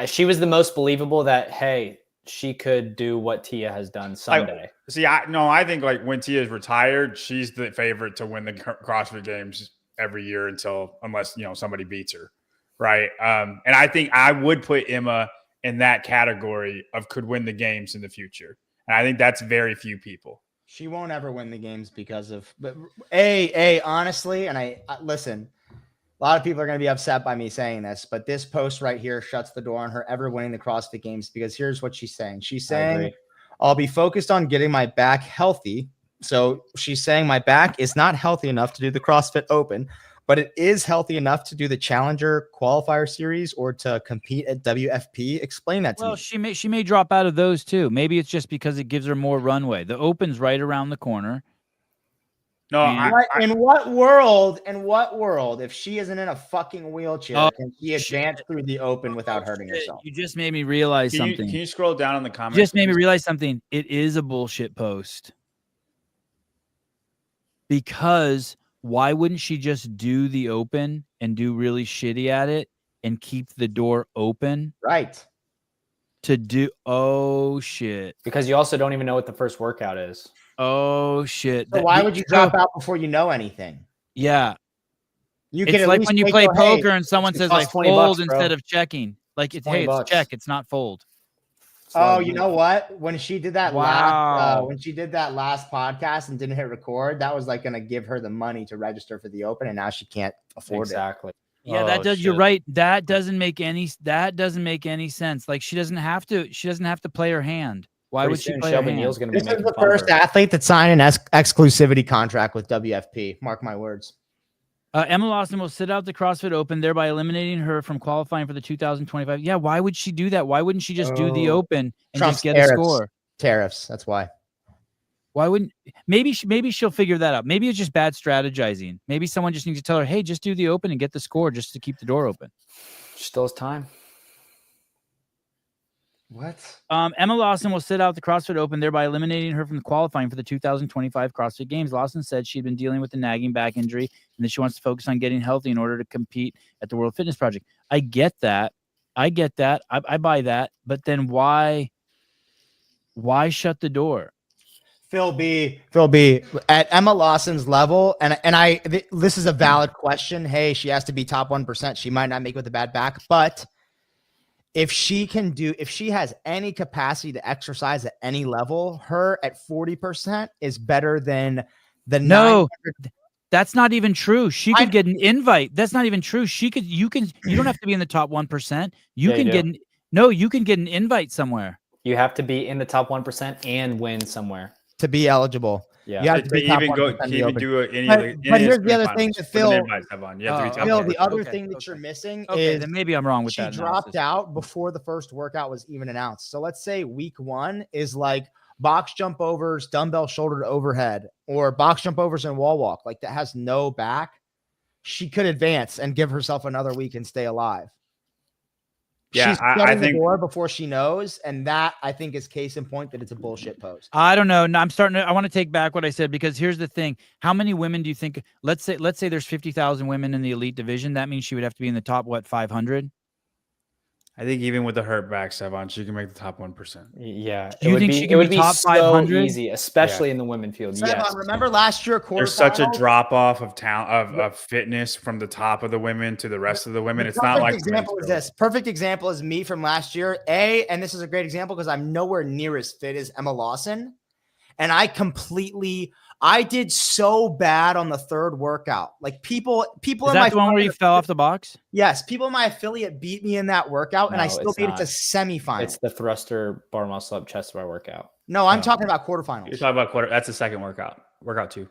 she was the most believable that, hey, she could do what Tia has done someday. I think like when Tia is retired, she's the favorite to win the CrossFit Games every year unless somebody beats her, right? And I think I would put Emma in that category of could win the games in the future. And I think that's very few people. She won't ever win the games because of, but honestly, and I listen, a lot of people are going to be upset by me saying this, but this post right here shuts the door on her ever winning the CrossFit Games, because here's what she's saying. She's saying, I'll be focused on getting my back healthy. So she's saying my back is not healthy enough to do the CrossFit Open, but it is healthy enough to do the Challenger Qualifier Series or to compete at WFP. Explain that to me. Well, she may drop out of those too. Maybe it's just because it gives her more runway. The Open's right around the corner. No, in what world, if she isn't in a fucking wheelchair, can she advance through the Open without hurting herself? You just made me realize something. Can you scroll down in the comments? You just made me realize something. It is a bullshit post. Because why wouldn't she just do the Open and do really shitty at it and keep the door open? Right. To do, oh shit. Because you also don't even know what the first workout is. Oh shit. So why would you drop out before you know anything? Yeah. It's like when you play poker and someone says like fold instead of checking. Like it's check, it's not fold. Oh, you know what? When she did that last podcast and didn't hit record, that was like going to give her the money to register for the Open, and now she can't afford it. Yeah, that does. Shit. You're right. That doesn't make any sense. Like she doesn't have to play her hand. Why would she play her hand? Neal's gonna be this is the first athlete that signed an exclusivity contract with WFP. Mark my words. Emma Lawson will sit out the CrossFit Open, thereby eliminating her from qualifying for the 2025. Yeah, why would she do that? Why wouldn't she just do the Open and Trump's just get a score? Tariffs. That's why. Why wouldn't? Maybe she'll figure that out. Maybe it's just bad strategizing. Maybe someone just needs to tell her, "Hey, just do the Open and get the score, just to keep the door open." Still has time. What? Emma Lawson will sit out the CrossFit Open, thereby eliminating her from the qualifying for the 2025 CrossFit Games. Lawson said she'd been dealing with a nagging back injury and that she wants to focus on getting healthy in order to compete at the World Fitness Project. I get that. I buy that. But then why shut the door? Phil B, at Emma Lawson's level, and this is a valid question. Hey, she has to be top 1%. She might not make it with a bad back, but if she has any capacity to exercise at any level, her at 40% is better than the That's not even true. She could get an invite. That's not even true. You don't have to be in the top 1%. You can get an invite somewhere. You have to be in the top 1% and win somewhere to be eligible. Yeah. You have to be top even 1% to even do any but, of the. but here's the other thing that Phil. You have to be top Phil, 1%. the other thing that you're missing is then maybe I'm wrong with she that. dropped out before the first workout was even announced. So let's say week 1 is like box jump overs, dumbbell shoulder to overhead, or box jump overs and wall walk, like that has no back. She could advance and give herself another week and stay alive. Yeah, she's shutting the door before she knows, and that I think is case in point that it's a bullshit post. I don't know. No, I want to take back what I said, because here's the thing: how many women do you think? Let's say there's 50,000 women in the elite division. That means she would have to be in the top 500. I think even with the hurt back, Sevon, she can make the top 1%. Yeah, Do you think she can be top 500? So easy, especially in the women field. Sevon, yes. remember last year quarterfinals? There's such a drop off of talent of fitness from the top of the women to the rest of the women. It's not like example is this. Perfect example is me from last year. And this is a great example because I'm nowhere near as fit as Emma Lawson, and I did so bad on the third workout. Like people is that the one where you fell off the box? Yes, people in my affiliate beat me in that workout, and I still made it to semifinal. It's the thruster bar muscle up chest bar workout. No, I'm talking about quarterfinals. You're talking about That's the second workout. Workout 2.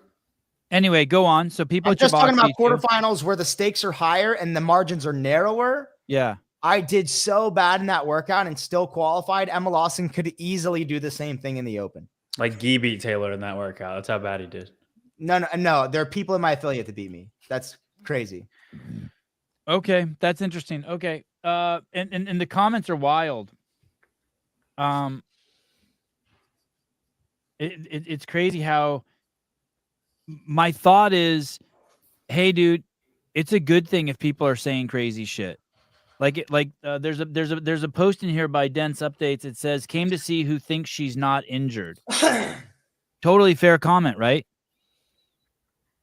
Anyway, go on. So people I'm just talking about quarterfinals where the stakes are higher and the margins are narrower. Yeah. I did so bad in that workout and still qualified. Emma Lawson could easily do the same thing in the open. Like Guy beat Taylor in that workout. That's how bad he did. No. There are people in my affiliate that beat me. That's crazy. Okay, that's interesting. Okay, and the comments are wild. It's crazy how my thought is, hey, dude, it's a good thing if people are saying crazy shit. There's a post in here by Dense Updates. It says, came to see who thinks she's not injured. Totally fair comment, right?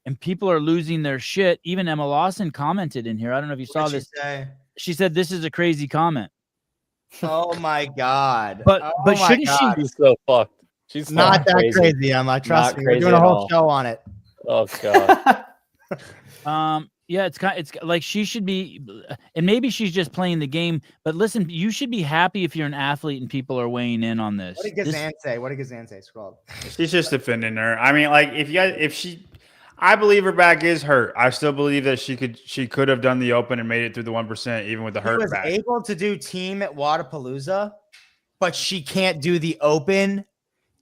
And people are losing their shit. Even Emma Lawson commented in here. I don't know if you saw this. She said, this is a crazy comment. Oh my God. But shouldn't she be so fucked? She's not that crazy, Emma. Trust me. We're doing a whole show on it. Oh God. Yeah, it's like she should be, and maybe she's just playing the game. But listen, you should be happy if you're an athlete and people are weighing in on this. What did Gazan say? What did Gazan say? Scroll. She's just defending her. I mean, like I believe her back is hurt. I still believe that she could have done the open and made it through the 1% even with the hurt back. She was able to do team at Wodapalooza, but she can't do the open.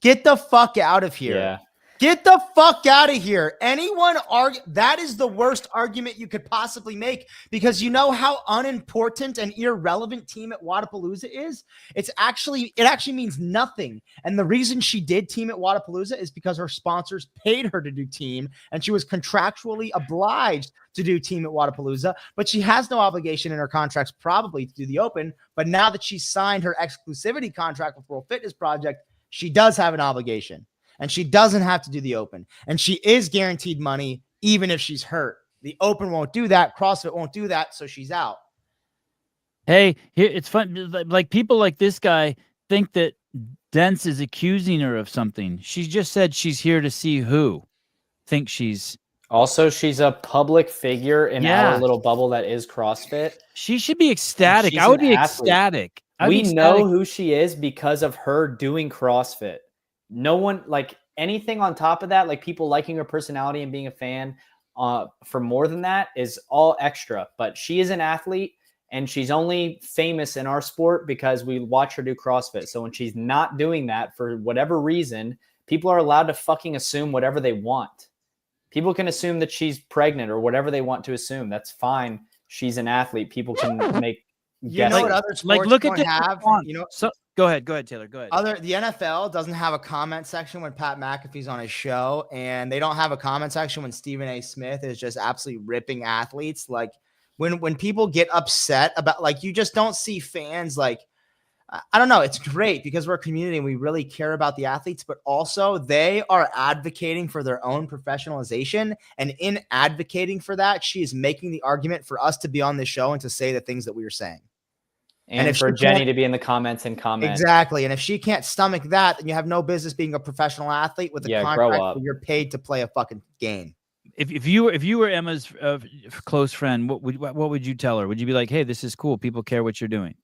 Get the fuck out of here. Yeah. Get the fuck out of here. That is the worst argument you could possibly make, because you know how unimportant and irrelevant team at Wodapalooza is? It actually means nothing. And the reason she did team at Wodapalooza is because her sponsors paid her to do team, and she was contractually obliged to do team at Wodapalooza, but she has no obligation in her contracts probably to do the open. But now that she's signed her exclusivity contract with World Fitness Project, she does have an obligation. And she doesn't have to do the open. And she is guaranteed money even if she's hurt. The open won't do that. CrossFit won't do that. So she's out. Hey, here it's fun. Like people like this guy think that Dents is accusing her of something. She just said she's here to see who thinks she's. Also, she's a public figure in our little bubble that is CrossFit. She should be ecstatic. I would be ecstatic. We know who she is because of her doing CrossFit. No one, like anything on top of that, like people liking her personality and being a fan for more than that is all extra. But she is an athlete, and she's only famous in our sport because we watch her do CrossFit. So when she's not doing that for whatever reason, people are allowed to fucking assume whatever they want. People can assume that she's pregnant or whatever they want to assume. That's fine. She's an athlete. People can make guesses. What other sports look don't at have? So go ahead, Taylor. Go ahead. The NFL doesn't have a comment section when Pat McAfee's on his show, and they don't have a comment section when Stephen A. Smith is just absolutely ripping athletes. Like when people get upset about, like, you just don't see fans like, I don't know. It's great because we're a community and we really care about the athletes, but also they are advocating for their own professionalization. And in advocating for that, she is making the argument for us to be on this show and to say the things that we are saying. And for Jenny to be in the comments and comment. Exactly. And if she can't stomach that, then you have no business being a professional athlete with a contract where you're paid to play a fucking game. if you were Emma's close friend, what would you tell her? Would you be like, hey, this is cool, people care what you're doing?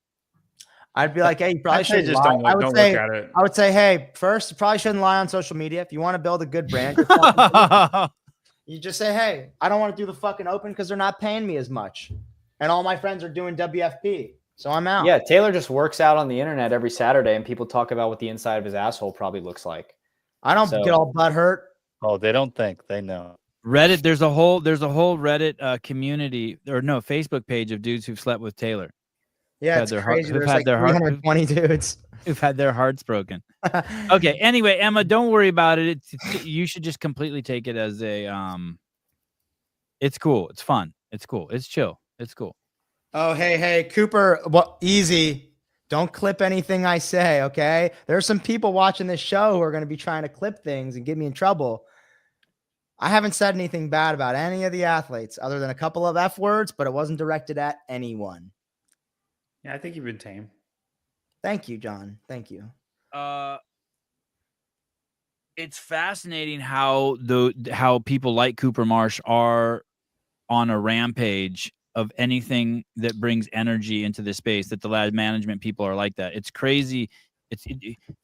I'd be like, hey, you probably I'd say shouldn't just lie. don't look, look at it. I would say, hey, first, you probably shouldn't lie on social media. If you want to build a good brand, just fucking you just say, hey, I don't want to do the fucking open because they're not paying me as much. And all my friends are doing WFP. So I'm out. Yeah, Taylor just works out on the internet every Saturday, and people talk about what the inside of his asshole probably looks like. I don't get all butt hurt. Oh, they don't think, they know. Reddit, there's a whole Reddit community, or no, Facebook page of dudes who've slept with Taylor. Yeah, it's crazy. There's like 320 dudes who've had their hearts broken. Okay. Anyway, Emma, don't worry about it. You should just completely take it as a it's cool. It's fun. It's cool. It's chill. It's cool. Oh, hey, Cooper. Well, easy. Don't clip anything I say, okay? There's some people watching this show who are going to be trying to clip things and get me in trouble. I haven't said anything bad about any of the athletes other than a couple of F words, but it wasn't directed at anyone. Yeah, I think you've been tame. Thank you, John. Thank you. It's fascinating how people like Cooper Marsh are on a rampage of anything that brings energy into the space, that the lab management people are like that. It's crazy.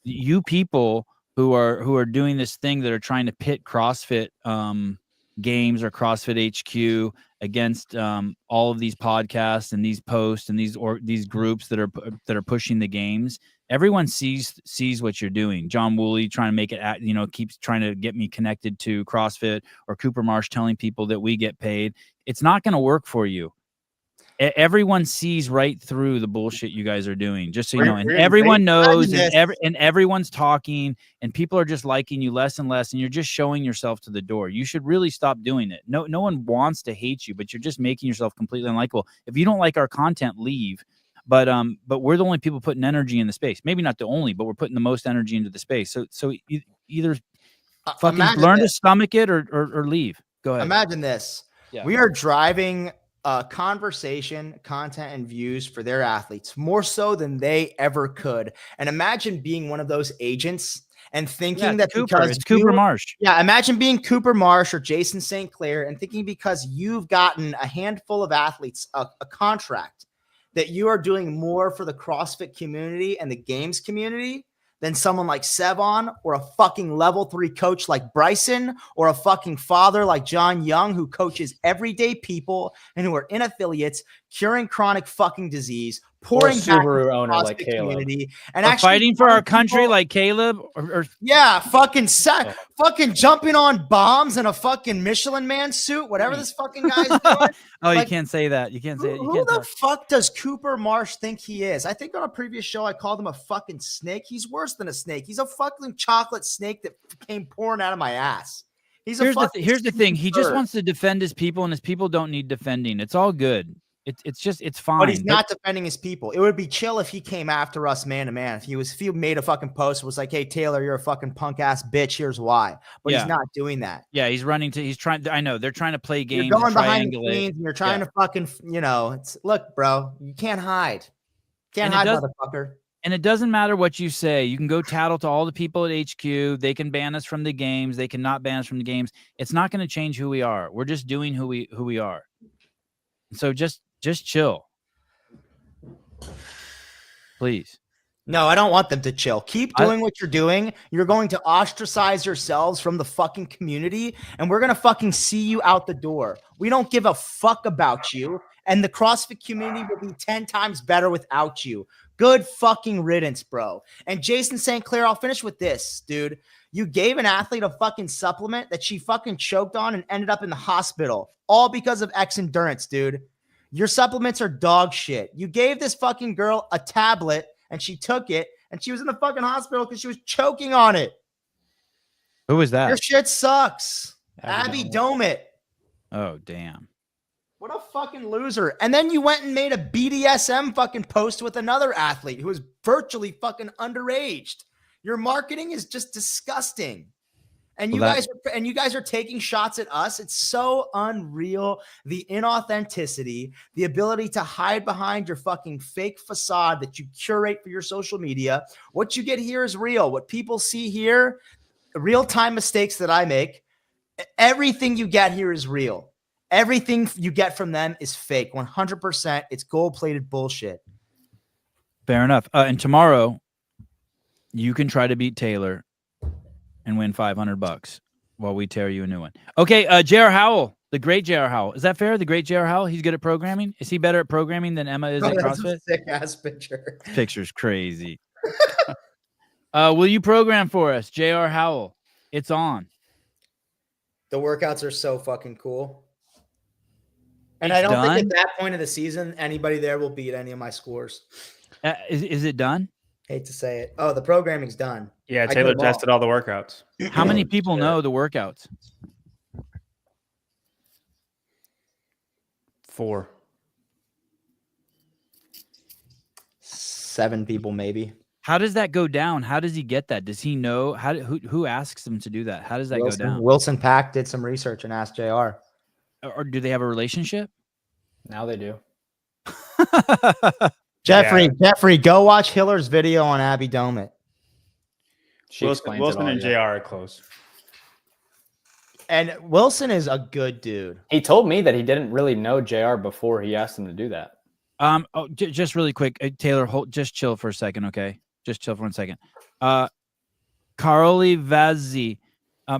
You people who are doing this thing that are trying to pit CrossFit games or CrossFit HQ against all of these podcasts and these posts and these groups that are pushing the games. Everyone sees what you're doing. John Woolley trying to make it, keeps trying to get me connected to CrossFit, or Cooper Marsh telling people that we get paid. It's not going to work for you. Everyone sees right through the bullshit you guys are doing, just so you know. And everyone knows, and everyone's talking, and people are just liking you less and less, and you're just showing yourself to the door. You should really stop doing it. No one wants to hate you, but you're just making yourself completely unlikable. If you don't like our content, leave. But we're the only people putting energy in the space. Maybe not the only, but we're putting the most energy into the space. So either fucking learn to stomach it or leave. Go ahead. Imagine this. Yeah. We are driving conversation, content, and views for their athletes more so than they ever could. And imagine being one of those agents and thinking that because it's Cooper Marsh. Yeah, imagine being Cooper Marsh or Jason St. Clair and thinking because you've gotten a handful of athletes a contract that you are doing more for the CrossFit community and the games community than someone like Sevon, or a fucking level 3 coach like Bryson, or a fucking father like John Young, who coaches everyday people and who are in affiliates, curing chronic fucking disease, pouring back Subaru owner like Caleb, community, and actually fighting for our country like Caleb, or fucking jumping on bombs in a fucking Michelin Man suit, whatever this fucking guy's doing. You can't say that. You can't say it. Who the fuck does Cooper Marsh think he is? I think on a previous show I called him a fucking snake. He's worse than a snake. He's a fucking chocolate snake that came pouring out of my ass. Here's the thing. He just wants to defend his people, and his people don't need defending. It's all good. It's fine. But he's not defending his people. It would be chill if he came after us man to man. If he made a fucking post, was like, "Hey Taylor, you're a fucking punk ass bitch. Here's why." But he's not doing that. Yeah, he's trying. I know they're trying to play games. You're going behind the scenes, and you're trying to fucking, look, bro, you can't hide. Can't hide, motherfucker. And it doesn't matter what you say. You can go tattle to all the people at HQ. They can ban us from the games. They cannot ban us from the games. It's not going to change who we are. We're just doing who we are. So just chill. Please. No, I don't want them to chill. Keep doing what you're doing. You're going to ostracize yourselves from the fucking community, and we're going to fucking see you out the door. We don't give a fuck about you, and the CrossFit community will be 10 times better without you. Good fucking riddance, bro. And Jason St. Clair, I'll finish with this, dude. You gave an athlete a fucking supplement that she fucking choked on and ended up in the hospital, all because of X endurance, dude. Your supplements are dog shit. You gave this fucking girl a tablet and she took it and she was in the fucking hospital because she was choking on it. Who was that? Your shit sucks. Abby Domit. Oh, damn. What a fucking loser. And then you went and made a BDSM fucking post with another athlete who was virtually fucking underaged. Your marketing is just disgusting. And you guys are taking shots at us. It's so unreal. The inauthenticity, the ability to hide behind your fucking fake facade that you curate for your social media. What you get here is real. What people see here, real-time mistakes that I make, Everything you get here is real. Everything you get from them is fake. 100%. It's gold-plated bullshit. Fair enough. And tomorrow, you can try to beat Taylor and win $500 while we tear you a new one. Okay, J.R. Howell, the great J.R. Howell. Is that fair? The great J.R. Howell? He's good at programming? Is he better at programming than Emma is at That's CrossFit? a sick-ass picture. This picture's crazy. Will you program for us, J.R. Howell? It's on. The workouts are so fucking cool. And It's I don't done? think at that point of the season, anybody there will beat any of my scores. Is it done? Hate to say it. Oh, the programming's done. Yeah, I do Taylor them all. tested all the workouts. How many people know the workouts? 4. 7 people, maybe. How does that go down? How does he get that? Does he know? Who asks him to do that? How does that go down? Wilson Pack did some research and asked JR. Or do they have a relationship? Now they do. Jeffrey, go watch Hiller's video on Abby Domit. She explains it Wilson all, and yeah. JR are close. And Wilson is a good dude. He told me that he didn't really know JR before he asked him to do that. Just really quick, Taylor, just chill for a second, okay? Just chill for 1 second. Carly Vazzi,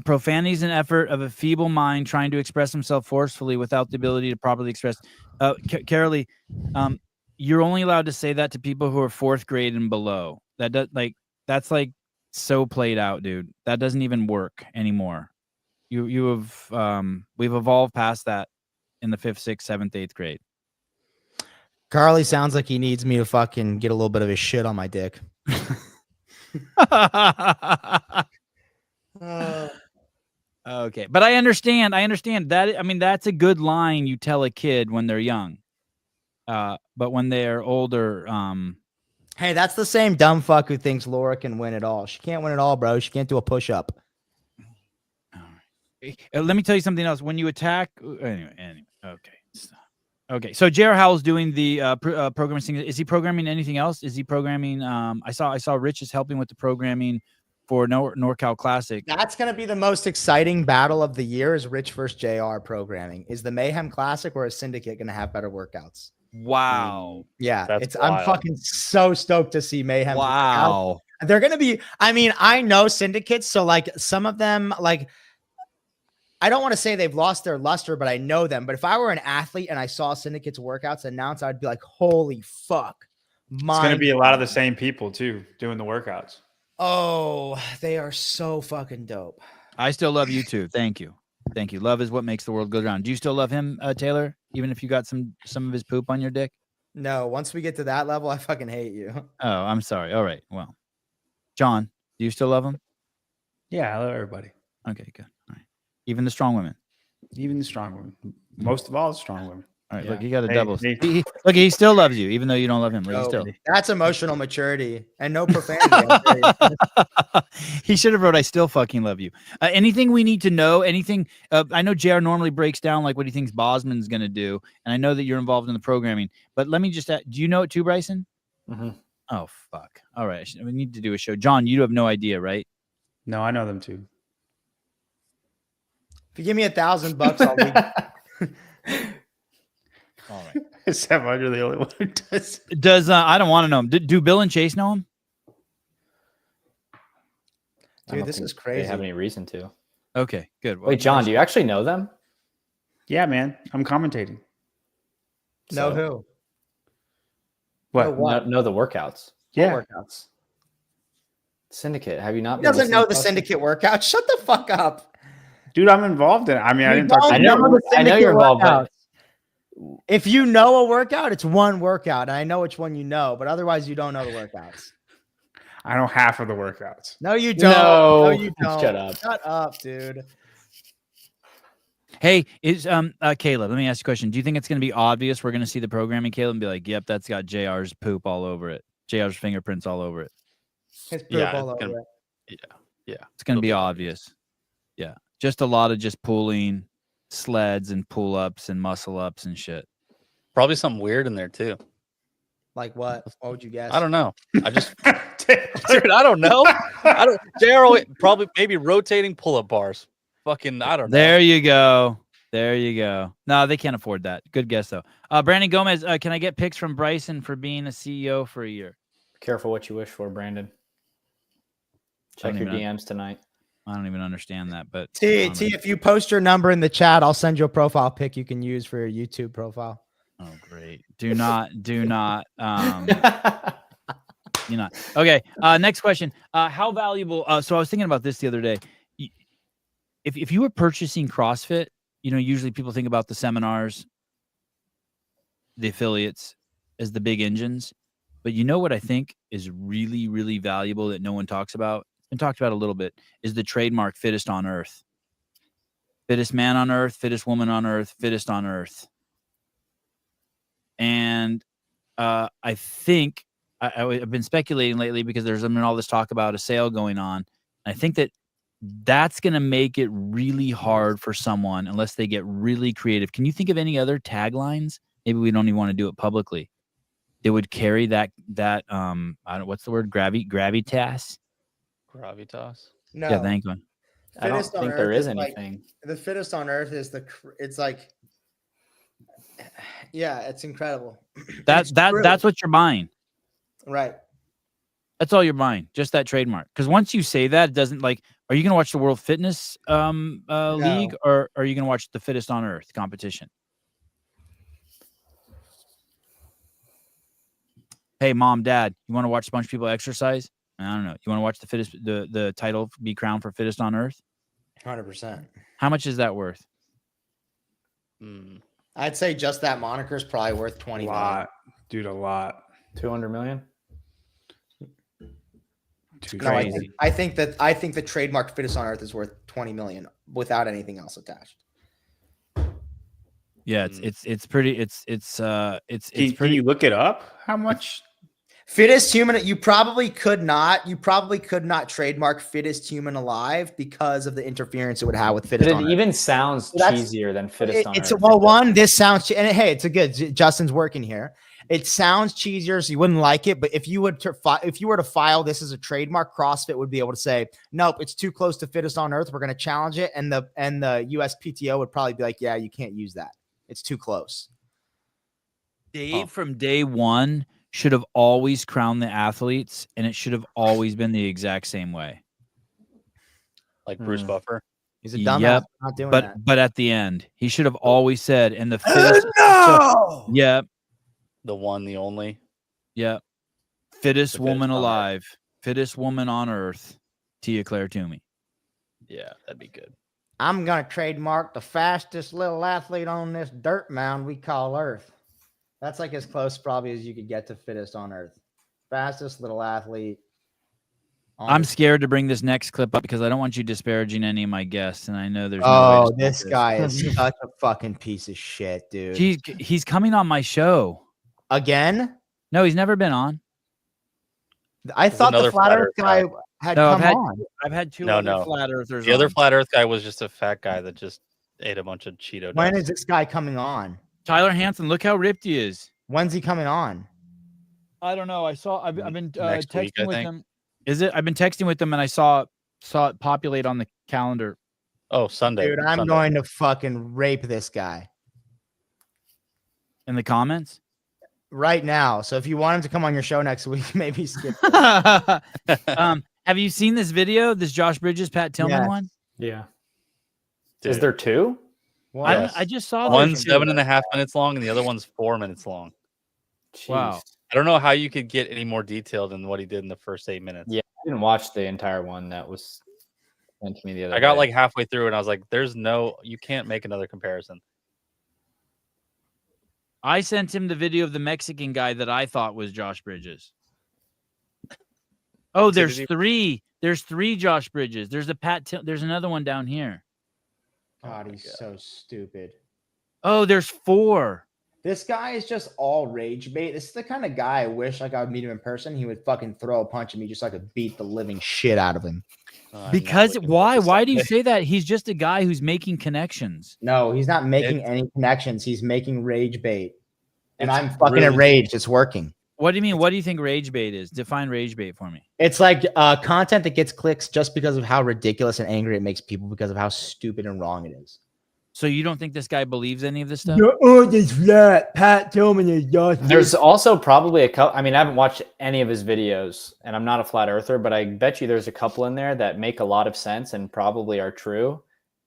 profanity is an effort of a feeble mind trying to express himself forcefully without the ability to properly express. Carolee, you're only allowed to say that to people who are 4th grade and below. That's like so played out, dude. That doesn't even work anymore. We've evolved past that in the 5th, 6th, 7th, 8th grade. Carly sounds like he needs me to fucking get a little bit of his shit on my dick. Okay, but I understand that. I mean, that's a good line you tell a kid when they're young. But when they're older, Hey, that's the same dumb fuck who thinks Laura can win it all. She can't win it all, bro. She can't do a push-up. let me tell you something else. When you attack, anyway, okay. So J.R. Howell's doing the programming thing. Is he programming anything else? Is he programming? I saw Rich is helping with the programming for NorCal Classic. That's going to be the most exciting battle of the year is Rich versus JR programming. Is the Mayhem Classic or is Syndicate going to have better workouts? Wow. Yeah, That's I'm wild. fucking so stoked to see Mayhem. Wow. They're going to be, I mean, I know syndicates. So like some of them, like, I don't want to say they've lost their luster, but I know them. But if I were an athlete and I saw syndicates workouts announced, I'd be like, holy fuck. It's going to be a lot of the same people too doing the workouts. Oh, they are so fucking dope. I still love you too. Thank you. Love is what makes the world go round. Do you still love him, Taylor? Even if you got some of his poop on your dick? No, once we get to that level, I fucking hate you. Oh, I'm sorry. All right. Well, John, do you still love him? Yeah, I love everybody. Okay, good. All right. Even the strong women. Even the strong women. Most of all, the strong women. All right. Yeah. Look, you got a Hey, double. hey. Look, he still loves you, even though you don't love him. Look, he Oh, still. that's emotional maturity and no profanity. I'll tell you. He should have wrote, "I still fucking love you." Anything we need to know? Anything? I know JR normally breaks down like what he thinks Bosman's going to do, and I know that you're involved in the programming. But let me just ask, do you know it too, Bryson? Mm-hmm. Oh fuck! All right, we need to do a show. John, you have no idea, right? No, I know them too. If you give me $1,000, I'll leave. All right. Is Samuel the only one who does? Does I don't want to know him. Do Bill and Chase know him? Dude, this is crazy. They have any reason to. Okay, good. Well, Wait, John, do you actually know them? Yeah, man. I'm commentating. Know So- who? What? Know what? Know the workouts. Yeah. What workouts? Syndicate. Have you not? He been doesn't listening know to the us? syndicate work. Shut the fuck up. Dude, I'm involved in it. I mean, I You didn't talk don't to I you. know- the I know syndicate you're involved, workouts. but- If you know a workout, it's one workout. And I know which one you know, but otherwise you don't know the workouts. I know half of the workouts. No, you don't. No. No, you don't. Shut up. Shut up, dude. Hey, is Caleb? Let me ask you a question. Do you think it's going to be obvious we're going to see the programming, Caleb, and be like, "Yep, that's got JR's poop all over it, JR's fingerprints all over it." His poop Yeah, all it's gonna- over it. It's going to be obvious. Yeah, just a lot of just pulling sleds and pull ups and muscle ups and shit. Probably something weird in there too. Like what? What would you guess? I don't know. I just, dude, I don't know. JR probably maybe rotating pull-up bars. fucking, I don't know. There you go. There you go. No, they can't afford that. Good guess though. Brandon Gomez, can I get pics from Bryson for being a CEO for a year? Careful what you wish for, Brandon. Check your DMs tonight. I don't even understand that, but T, if you post your number in the chat, I'll send you a profile pic you can use for your YouTube profile. oh great. Do not. You know. Okay. Next question. How valuable? So I was thinking about this the other day. If you were purchasing CrossFit, usually people think about the seminars, the affiliates as the big engines. But you know what I think is really, really valuable that no one talks about? It's been talked about a little bit, is the trademark fittest on earth. Fittest man on earth, fittest woman on earth, fittest on earth. And I think I've been speculating lately because there's been all this talk about a sale going on. I think that's going to make it really hard for someone unless they get really creative. Can you think of any other taglines? Maybe we don't even want to do it publicly. They would carry that I don't know, what's the word? Gravitas? Gravitas. No, Yeah, thank you. I don't Fittest on think earth there is is like- anything. the fittest on earth is it's like, yeah, it's incredible. It's true. That's what you're buying. Right. That's all you're buying, just that trademark. Because once you say that, it doesn't like. Are you going to watch the World Fitness League, or are you going to watch the Fittest on Earth competition? Hey, mom, dad, you want to watch a bunch of people exercise? I don't know. You want to watch the fittest, the title be crowned for Fittest on Earth? 100%. How much is that worth? I'd say just that moniker is probably worth 20 A million. lot, dude. A lot. 200 million. Too No, crazy. I think the trademark fittest on earth is worth 20 million without anything else attached. Yeah, it's pretty. It's Can pretty. you look it up? How much? Fittest human, you probably could not trademark fittest human alive because of the interference it would have with But fittest it on earth. even sounds That's- cheesier than fittest on It's earth. well, one, this sounds and hey, it's a good. Justin's working here. It sounds cheesier, so you wouldn't like it. But if you were to file this as a trademark, CrossFit would be able to say, nope, it's too close to fittest on earth. We're going to challenge it, and the USPTO would probably be like, yeah, you can't use that. It's too close. Dave from day one should have always crowned the athletes, and it should have always been the exact same way. Like Bruce Buffer. He's a dumbass. Yep, for not doing but that. but at the end, he should have always said, "And the fittest." Yep, The one, the only. yep. Fittest The woman fittest on earth. alive, fittest woman on earth. Tia Claire Toomey. Yeah, that'd be good. I'm gonna trademark the fastest little athlete on this dirt mound we call Earth. That's like as close probably as you could get to fittest on Earth. Fastest little athlete. I'm scared to bring this next clip up because I don't want you disparaging any of my guests, and I know there's. No way Oh, to stop this guy is such a fucking piece of shit, dude. He's coming on my show Again? No, he's never been on. I thought the another flat flat Earth Earth guy guy. had No, come on. I've had two No, other no. flat earthers. The other on. flat Earth guy was just a fat guy that just ate a bunch of Cheeto. When dust. is this guy coming on? Tyler Hansen, look how ripped he is. When's he coming on? I don't know. I've been Next week, texting I with think. him. Is it? I've been texting with him, and I saw it populate on the calendar. Oh, Sunday. Dude, I'm Sunday. going to fucking rape this guy In the comments. right now. So if you want him to come on your show next week, maybe skip. Have you seen this video? This Josh Bridges, Pat Tillman Yes. one? Yeah. Dude. Is there two? I just saw this. One's 7.5 minutes long and the other one's 4 minutes long. Wow. Jeez. I don't know how you could get any more detailed than what he did in the first 8 minutes. Yeah, I didn't watch the entire one that was sent to me the other I got day. like halfway through and I was like, you can't make another comparison. I sent him the video of the Mexican guy that I thought was Josh Bridges. Oh, So there's did he- three. There's three Josh Bridges. There's there's another one down here. God, my he's God. so stupid. Oh, there's four. This guy is just all rage bait. This is the kind of guy I wish like I would meet him in person. He would fucking throw a punch at me just so I could beat the living shit out of him. I'm not Because looking why? for this Why do you Sunday. say that? He's just a guy who's making connections. No, he's not making It's- any connections. He's making rage bait. And It's I'm fucking really- enraged. It's working. What do you mean? What do you think rage bait is? Define rage bait for me. It's like content that gets clicks just because of how ridiculous and angry it makes people because of how stupid and wrong it is. So you don't think this guy believes any of this stuff? It's flat. Pat Tillman is just. There's also probably a couple. I mean, I haven't watched any of his videos, and I'm not a flat earther, but I bet you there's a couple in there that make a lot of sense and probably are true.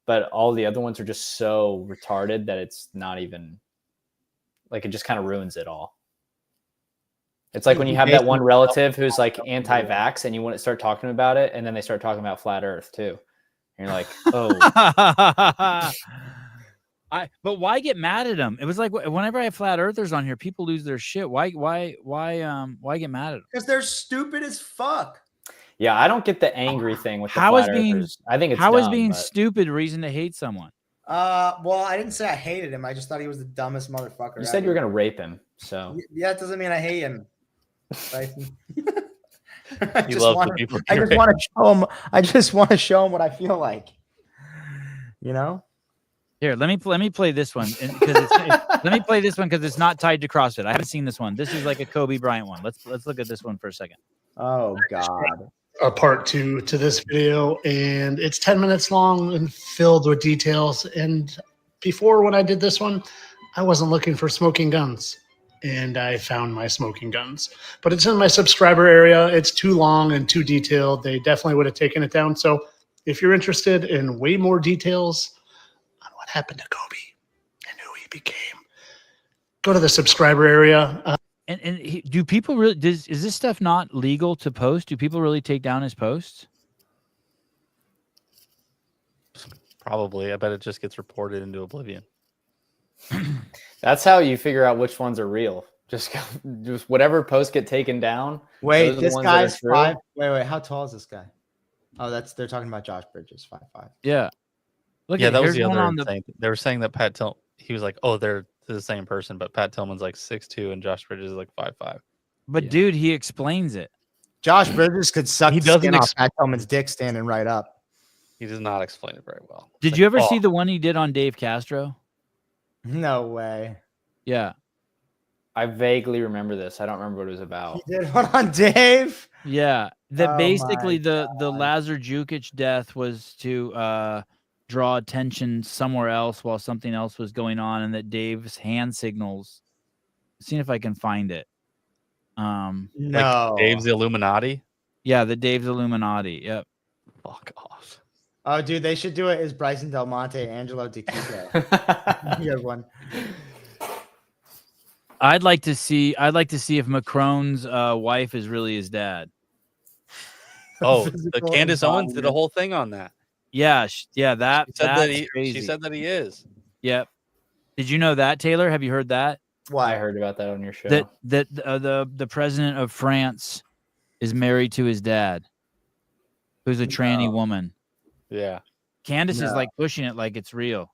But all the other ones are just so retarded that it's not even like it just kind of ruins it all. It's like when you have that one relative who's like anti-vax and you want to start talking about it, and then they start talking about flat Earth too. And you're like, oh. But why get mad at him? It was like whenever I have flat earthers on here, people lose their shit. Why get mad at them? Because they're stupid as fuck. Yeah, I don't get the angry thing with the How is flat being earthers. I think it's how is dumb, being but stupid reason to hate someone? Well, I didn't say I hated him. I just thought he was the dumbest motherfucker. you said you were gonna rape him, so Yeah, it doesn't mean I hate him. Tyson. I You just love wanna- the people. I just want to show him. I just want to show him what I feel like. You know. Here, let me play this one because let me play this one because it's not tied to CrossFit. I haven't seen this one. This is like a Kobe Bryant one. Let's look at this one for a second. Oh God. A part 2 to this video, and it's 10 minutes long and filled with details. And before, when I did this one, I wasn't looking for smoking guns, and I found my smoking guns. But it's in my subscriber area. It's too long and too detailed. They definitely would have taken it down. So if you're interested in way more details on what happened to Kobe and who he became, go to the subscriber area. Do people really? Is this stuff not legal to post? Do people really take down his posts? Probably. I bet it just gets reported into oblivion. that's how you figure out which ones are real. Just whatever posts get taken down. Wait, those are the this ones that are guy's true. 5. Wait. How tall is this guy? Oh, they're talking about Josh Bridges, 5'5". Yeah. Look Yeah, at that was here's the one other on the thing. They were saying that Pat Tillman, he was like, oh, they're the same person, but Pat Tillman's like 6'2" and Josh Bridges is like 5'5". But Yeah. dude, he explains it. Josh Bridges could suck He the doesn't skin off ex- Pat Tillman's dick standing right up. He does not explain it very well. It's Did like, you ever oh, see the one he did on Dave Castro? No way. Yeah. I vaguely remember this. I don't remember what it was about. He did one on Dave. Yeah. That Oh basically my the Lazar Jukic death was to draw attention somewhere else while something else was going on, and that Dave's hand signals. See if I can find it. No. like Dave's the Illuminati. Yeah, the Dave's Illuminati. Yep. Fuck off. Oh, dude, they should do it as Bryson Del Monte, Angelo DiCicco. Good one. I'd like to see if Macron's wife is really his dad. Oh, the Physical Candace Owens did a embodiment. whole thing on that. Yeah, that She said that's that he. crazy. She said that he is. Yep. Did you know that, Taylor? Have you heard that? I Why? heard about that on your show. That the president of France is married to his dad, who's a tranny woman. Yeah. Candace is No. like pushing it like it's real.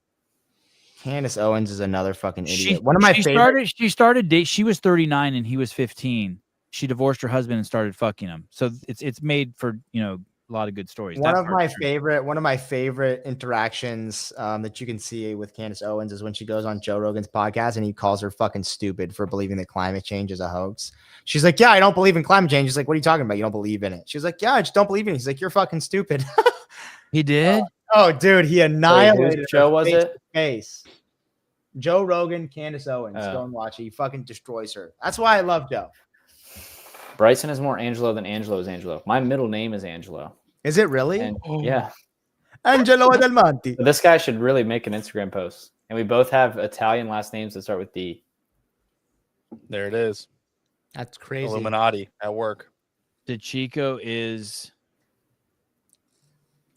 Candace Owens is another fucking idiot. She, One of my she favorite. started date. She was 39 and he was 15. She divorced her husband and started fucking him. So it's made for a lot of good stories. One That of part's true. my favorite interactions that you can see with Candace Owens is when she goes on Joe Rogan's podcast and he calls her fucking stupid for believing that climate change is a hoax. She's like, yeah, I don't believe in climate change. He's like, what are you talking about? You don't believe in it. She's like, yeah, I just don't believe in it. He's like, you're fucking stupid. He did. Oh, dude, he Wait, annihilated whose show her was face it? to face. Joe Rogan, Candace Owens. Oh. Go and watch it. He fucking destroys her. That's why I love Joe. Bryson is more Angelo than Angelo is Angelo. My middle name is Angelo. Is it really? And yeah, Angelo Del Monte. but this guy should really make an Instagram post. And we both have Italian last names that start with D. There it is. That's crazy. Illuminati at work. DeChico is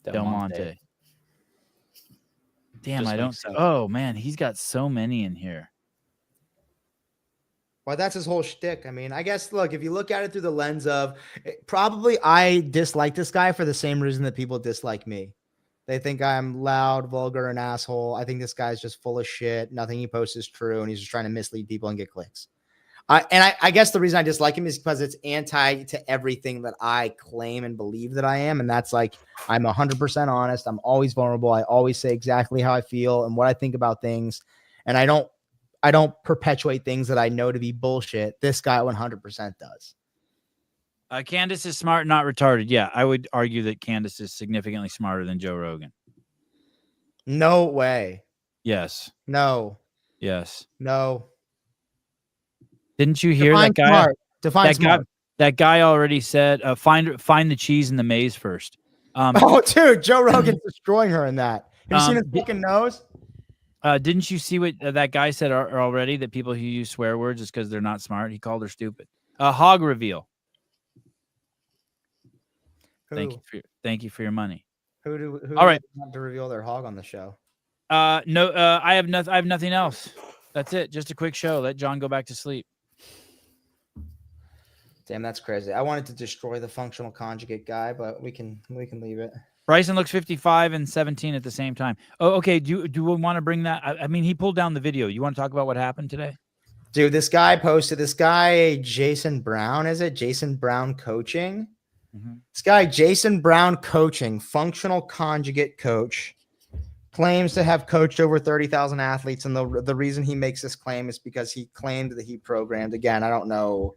Del Monte. Damn, Just I don't. makes sense. Oh man, he's got so many in here. Well, that's his whole shtick. I mean, I guess, look, if you look at it through the lens of probably I dislike this guy for the same reason that people dislike me. They think I'm loud, vulgar, and asshole. I think this guy's just full of shit. Nothing he posts is true, and he's just trying to mislead people and get clicks. I guess the reason I dislike him is because it's anti to everything that I claim and believe that I am. And that's like, I'm 100% honest. I'm always vulnerable. I always say exactly how I feel and what I think about things. And I don't perpetuate things that I know to be bullshit. This guy 100% does. Candace is smart, not retarded. Yeah, I would argue that Candace is significantly smarter than Joe Rogan. No way. Yes. No. Yes. No. Didn't you hear Define that guy? smart. Define smart. That guy already said, find the cheese in the maze first. Oh, dude, Joe Rogan's destroying her in that. Have you seen his fucking nose? Didn't you see what that guy said already? That people who use swear words is because they're not smart. He called her stupid. Hog reveal. Who? Thank you for your money. Who All right. want to reveal their hog on the show? No, I have nothing else. That's it. Just a quick show. Let John go back to sleep. Damn, that's crazy. I wanted to destroy the functional conjugate guy, but we can leave it. Bryson looks 55 and 17 at the same time. Oh, okay. Do we want to bring that? I mean, he pulled down the video. You want to talk about what happened today? Dude, this guy posted. This guy Jason Brown, is it? Jason Brown Coaching. Mm-hmm. This guy Jason Brown Coaching, functional conjugate coach, claims to have coached over 30,000 athletes, and the reason he makes this claim is because he claimed that he programmed. Again, I don't know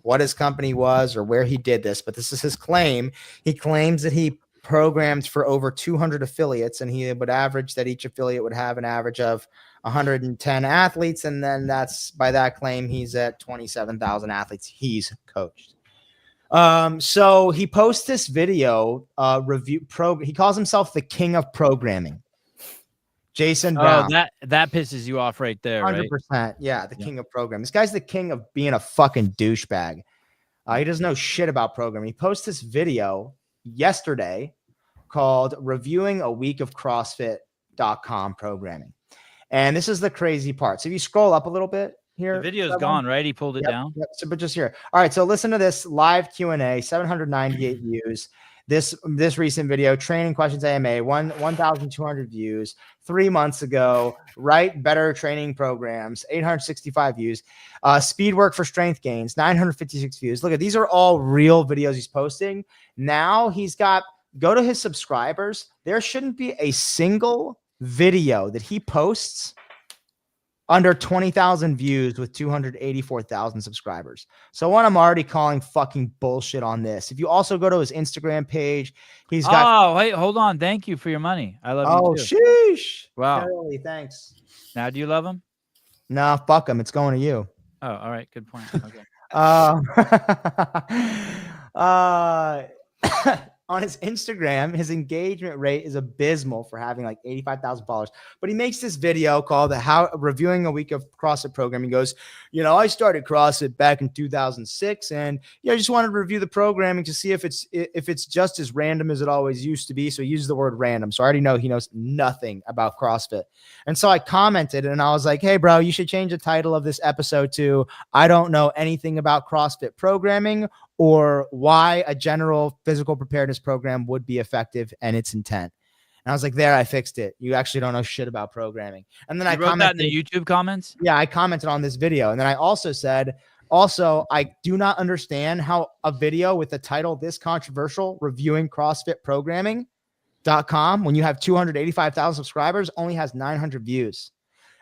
what his company was or where he did this, but this is his claim. He claims that he programmed for over 200 affiliates, and he would average that each affiliate would have an average of 110 athletes. And then by that claim, he's at 27,000 athletes he's coached. So he posts this video, he calls himself the king of programming. Jason Brown. Oh, that pisses you off right there, 100%. right? Yeah, the king of programming. This guy's the king of being a fucking douchebag. He doesn't know shit about programming. He posted this video yesterday called Reviewing a Week of CrossFit.com Programming. And this is the crazy part. So if you scroll up a little bit here. The video's gone, right? He pulled it down. Yep. So, but just here. All right. So listen to this live Q&A, 798 views. This recent video, training questions AMA, 1,200 views 3 months ago. Write better training programs, 865 views. Speed work for strength gains, 956 views. Look at these are all real videos he's posting. Now go to his subscribers. There shouldn't be a single video that he posts under 20,000 views with 284,000 subscribers. So I'm already calling fucking bullshit on this. If you also go to his Instagram page, he's got. Oh, wait, hold on. Thank you for your money. I love you too. Sheesh. Wow. Carly, thanks. Now, do you love him? No, fuck him. It's going to you. Oh, all right. Good point. Okay. On his Instagram, his engagement rate is abysmal for having like 85,000 followers. But he makes this video called Reviewing a Week of CrossFit Programming. He goes, I started CrossFit back in 2006, and I just wanted to review the programming to see if it's just as random as it always used to be. So he uses the word random. So I already know he knows nothing about CrossFit. And so I commented, and I was like, hey, bro, you should change the title of this episode to I don't know anything about CrossFit programming, or why a general physical preparedness program would be effective and its intent. And I was like, there, I fixed it. You actually don't know shit about programming. And then I wrote that in the YouTube comments. Yeah, I commented on this video. And then I also said, I do not understand how a video with the title this controversial, reviewing CrossFit programming.com, when you have 285,000 subscribers, only has 900 views.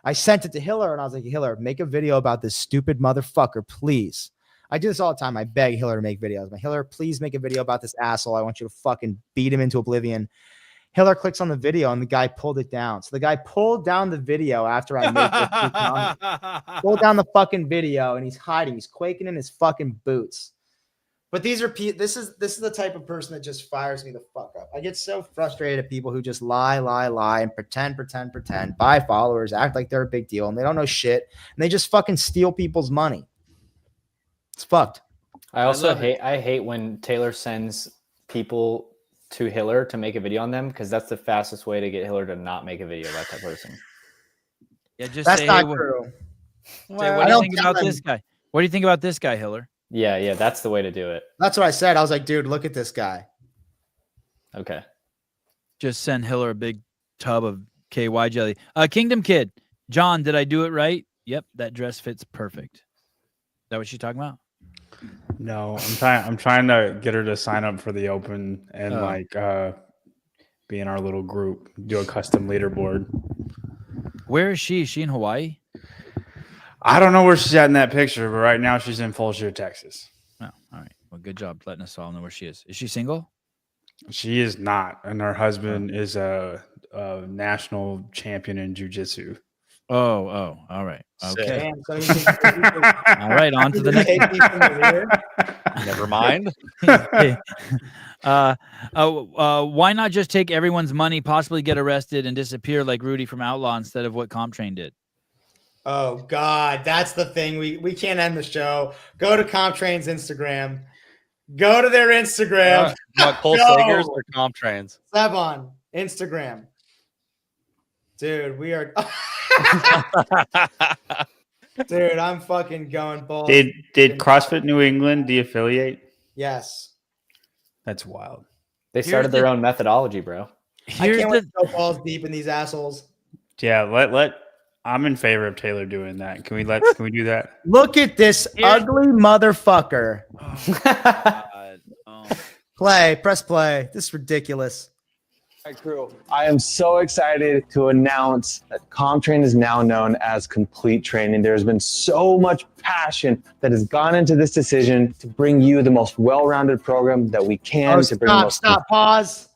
I sent it to Hiller, and I was like, Hiller, make a video about this stupid motherfucker, please. I do this all the time. I beg Hiller to make videos. But Hiller, please make a video about this asshole. I want you to fucking beat him into oblivion. Hiller clicks on the video, and the guy pulled it down. So the guy pulled down the video after I made this. Pulled down the fucking video, and he's hiding. He's quaking in his fucking boots. But this is the type of person that just fires me the fuck up. I get so frustrated at people who just lie, and pretend, buy followers, act like they're a big deal, and they don't know shit, and they just fucking steal people's money. It's fucked. I hate when Taylor sends people to Hiller to make a video on them, because that's the fastest way to get Hiller to not make a video about that person. Yeah, just that's say, not hey, true. Say, what do you think about this guy? What do you think about this guy, Hiller? Yeah, that's the way to do it. That's what I said. I was like, dude, look at this guy. Okay. Just send Hiller a big tub of KY jelly. Kingdom Kid. John, did I do it right? Yep, that dress fits perfect. Is that what she's talking about? No, I'm trying to get her to sign up for the open and be in our little group, do a custom leaderboard. Where is she? Is she in Hawaii? I don't know where she's at in that picture, but right now she's in Fulshire, Texas. Oh, all right. Well, good job letting us all know where she is. Is she single? She is not, and her husband is a national champion in jiu-jitsu. Oh, all right. Okay. Damn, so All right, on to the next take me from the rear. Never mind. Why not just take everyone's money, possibly get arrested, and disappear like Rudy from Outlaw instead of what Comptrain did? Oh God, that's the thing. We can't end the show. Go to Comptrain's Instagram. Go to their Instagram. Cole No. Sagers or Comptrains? Sevon, Instagram. Dude, we are dude, I'm fucking going balls. Did CrossFit New England de-affiliate? Yes. That's wild. They started their own methodology, bro. I can't wait to go balls deep in these assholes. Yeah, let I'm in favor of Taylor doing that. Can we do that? Look at this ugly motherfucker. Press play. This is ridiculous. Hi, crew. I am so excited to announce that Comptrain is now known as Complete Training. There's been so much passion that has gone into this decision to bring you the most well-rounded program that we can. Stop, pause.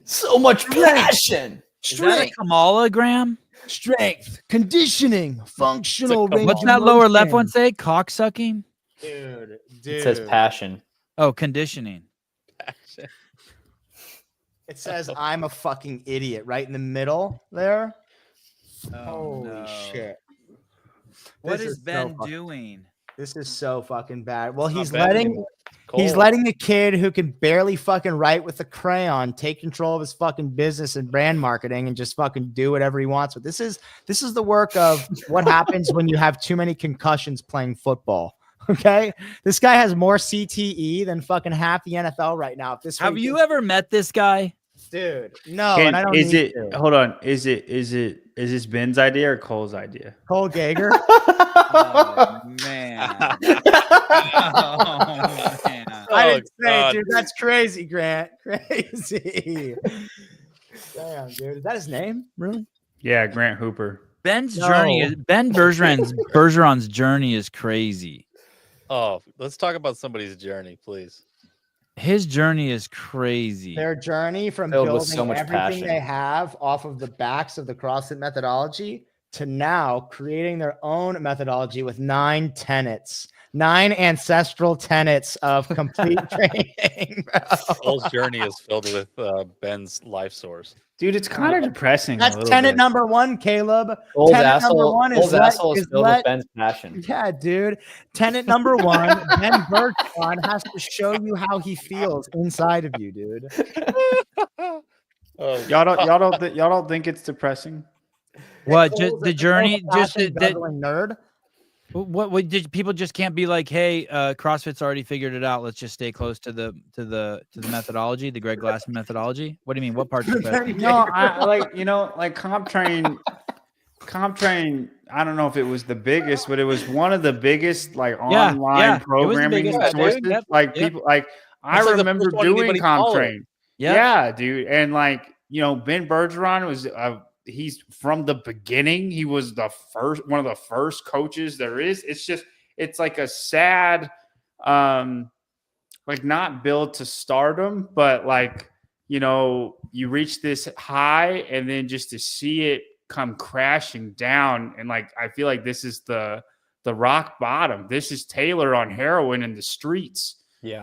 So much passion. Is that a Kamala-gram? Strength, conditioning, functional range. What's that lower left one say? Cocksucking? Dude. It says passion. Oh, conditioning. It says I'm a fucking idiot right in the middle there. Oh, Holy shit. What This is is Ben so doing? This is so fucking bad. Well, he's bad letting anymore. he's Cole. letting the kid who can barely fucking write with a crayon take control of his fucking business and brand marketing and just fucking do whatever he wants. But this is the work of what happens when you have too many concussions playing football. Okay, this guy has more CTE than fucking half the NFL right now. If this Have you ever met this guy? dude? No, and I don't. Is need it? to. Hold on. Is this Ben's idea or Cole's idea? Cole Gager? Oh, man. I didn't say, God. dude. That's crazy, Grant. Crazy. Damn, dude. Is that his name? Really? Yeah, Grant Hooper. Ben's No. journey is Ben Bergeron's journey is crazy. Oh, let's talk about somebody's journey, please. His journey is crazy. Their journey from Filled with building so much everything passion. they have off of the backs of the CrossFit methodology to now creating their own methodology with 9 tenets, 9 ancestral tenets of complete training. Bro. Cole's journey is filled with Ben's life source. Dude, it's kind of depressing. That's tenet number 1, Caleb. Old Tenet number asshole. 1 Old is asshole is filled let with Ben's passion. yeah, dude. Tenet number 1, Ben Bergeron has to show you how he feels inside of you, dude. Oh, Y'all don't think it's depressing? What Cole's just the a journey? Just fashion that guzzling nerd. what did people just can't be like, hey, CrossFit's already figured it out. Let's just stay close to the methodology, the Greg Glassman methodology. What do you mean? What part's depressing? No, like Comptrain. I don't know if it was the biggest, but it was one of the biggest like Yeah, online yeah, it was the programming biggest, dude. sources. Yep, Like yep. people, like I That's like the remember first one doing anybody followed. Comptrain. Yeah. Yeah, dude, and like Ben Bergeron was. He's from the beginning. He was one of the first coaches there is. It's like a sad, like not built to stardom, but like, you reach this high and then just to see it come crashing down. And like, I feel like this is the rock bottom. This is Taylor on heroin in the streets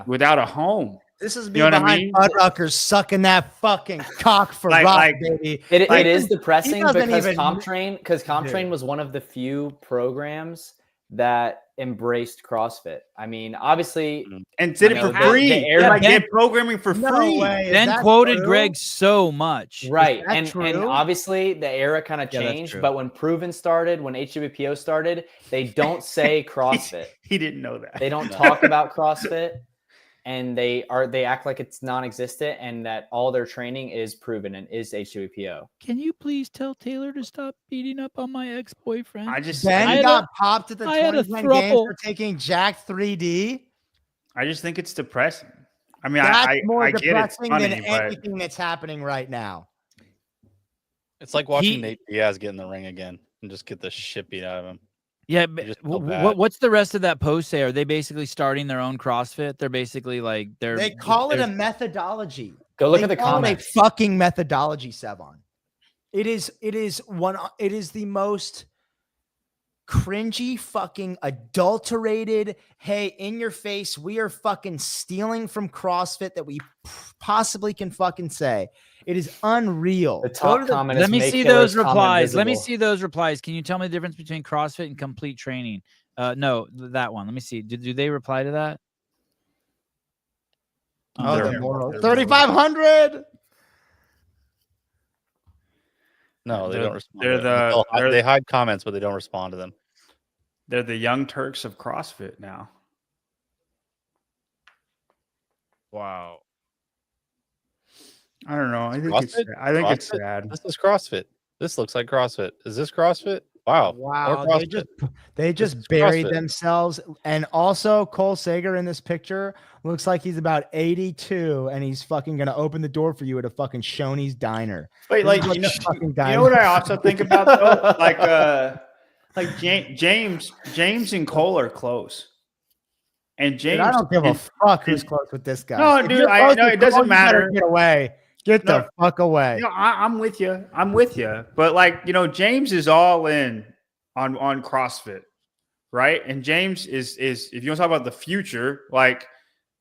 without a home. This is me You know what I behind mean? Fuddruckers sucking that fucking cock for Like- rock, like- baby. It Like, is depressing he doesn't because even- Comptrain was one of the few programs that embraced CrossFit. I mean, obviously, And did it I for know the free. air- Like Ben- did programming for No free. way. Is Ben that quoted true? Greg so much. right? that And true? obviously, the era kind of Yeah, that's changed. true. But when Proven started, when HWPO started, they don't say CrossFit. He didn't know that. They don't talk about CrossFit, and they act like it's non-existent, and that all their training is Proven and is HWPO. Can you please tell Taylor to stop beating up on my ex-boyfriend? I just Ben got popped at the I had a 2010 games throuple. for taking Jack 3D. I just think it's depressing. I mean, That's I more get it's depressing funny, than but anything that's happening right now. it's like watching He- Nate Diaz get in the ring again and just get the shit beat out of him. Yeah, They're but just so bad. what's the rest of that post say? Are they basically starting their own CrossFit? They're basically like They call it a there's- methodology. Go look They at the call comments. it a fucking methodology, Sevon. It is the most cringy, fucking adulterated. Hey, in your face, we are fucking stealing from CrossFit that we possibly can fucking say. It is unreal. The top comment is Let me make see Taylor's those comment replies. Let me visible. see those replies. Can you tell me the difference between CrossFit and complete training? No, that one. Let me see. Do they reply to that? Oh, They're- they're moral. they're 3,500. No, they They're- don't respond. they're to them. the- They hide comments, but they don't respond to them. They're the young Turks of CrossFit now. Wow. I don't know. I think it's CrossFit? sad. This is CrossFit. This looks like CrossFit. Is this CrossFit? Wow. Wow, More they CrossFit. just is buried CrossFit. themselves. And also, Cole Sager in this picture looks like he's about 82, and he's fucking gonna open the door for you at a fucking Shoney's diner. Wait, This like is what you the know, fucking you guy know what I looks also think about though? Like James and Cole are close. And James, Dude, I don't give a and- fuck who's close with this guy. No, If dude, you're I close know with it doesn't Cole, you better matter. Get away. Get No. the fuck away. You know, I'm with you. I'm with you. But like, you know, James is all in on CrossFit, right? And James is if you want to talk about the future, like,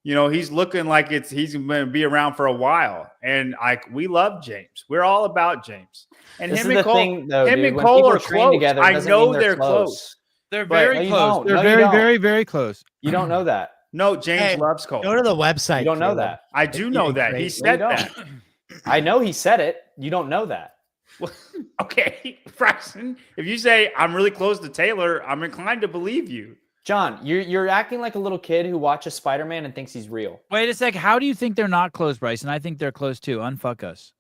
you know, he's looking like he's going to be around for a while. And like, we love James. We're all about James. And This him is and the Cole, thing, though, him dude. and When Cole people are train close. together, I doesn't know mean they're they're close. close. They're But- very No, you close. don't. They're No, you very, don't. very, very close. You don't know that. No, James Hey, loves Cole. Go to the website. You don't know Caleb. that. I do know Yeah, that. great. He No, said you don't. that. I know he said it. You don't know that. Okay, Bryson, if you say I'm really close to Taylor, I'm inclined to believe you. John, you're acting like a little kid who watches Spider-Man and thinks he's real. Wait a sec. How do you think they're not close, Bryson? I think they're close too. Unfuck us.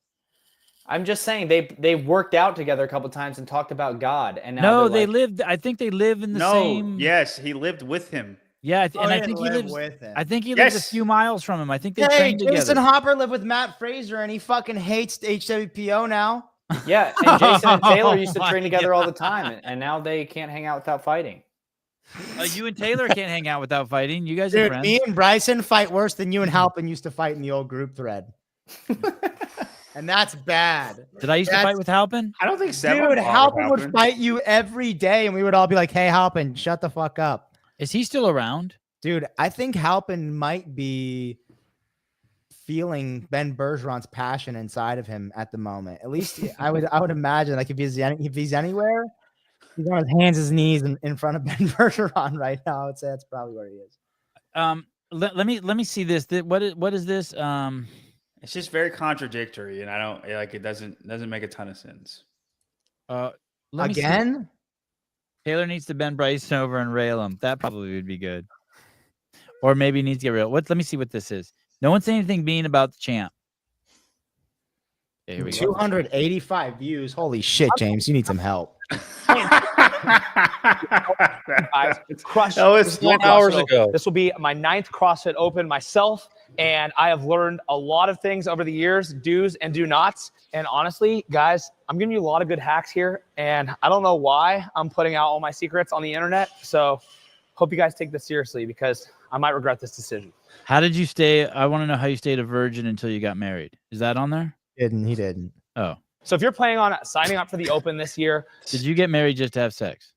I'm just saying they worked out together a couple times and talked about God. And now No, they're they like, lived. I think they live in the No, same. yes, he lived with him. Yeah, Oh, and he I think didn't he live lives. with him. I think he lives a Yes. few miles from him. I think they Hey, trained Jason together. Hopper lived with Matt Fraser, and he fucking hates HWPO now. yeah. And Jason and Taylor used to Oh train my together all the time, and now they can't hang out without fighting. You and Taylor can't hang out without fighting. You guys are Dude, friends. me and Bryson fight worse than you and Halpin used to fight in the old group thread. And that's bad. Did I used to That's- fight with Halpin? I don't think Seven Dude, fought with Halpin would Halpin. fight you every day, and we would all be like, hey, Halpin, shut the fuck up. Is he still around? Dude, I think Halpin might be feeling Ben Bergeron's passion inside of him at the moment. At least I would imagine, like if he's anywhere, he's on his hands, his knees in front of Ben Bergeron right now. I would say that's probably where he is. Let me see this. What is this? It's just very contradictory, and I don't like it. Doesn't make a ton of sense. Let me see. Again? Taylor needs to bend Bryson over and rail him. That probably would be good. Or maybe he needs to get real. Let me see what this is. No one say anything mean about the champ. Okay, here we go. 285 views. Holy shit, James. You need some help. I've crushed That was this 1 CrossFit hours Open. ago. This will be my 9th CrossFit Open myself, and I have learned a lot of things over the years, do's and do nots. And honestly, guys, I'm giving you a lot of good hacks here, and I don't know why I'm putting out all my secrets on the internet. So hope you guys take this seriously because I might regret this decision. How did you stay? I want to know how you stayed a virgin until you got married. Is that on there? He didn't. Oh. So if you're planning on signing up for the Open this year, Did you get married just to have sex?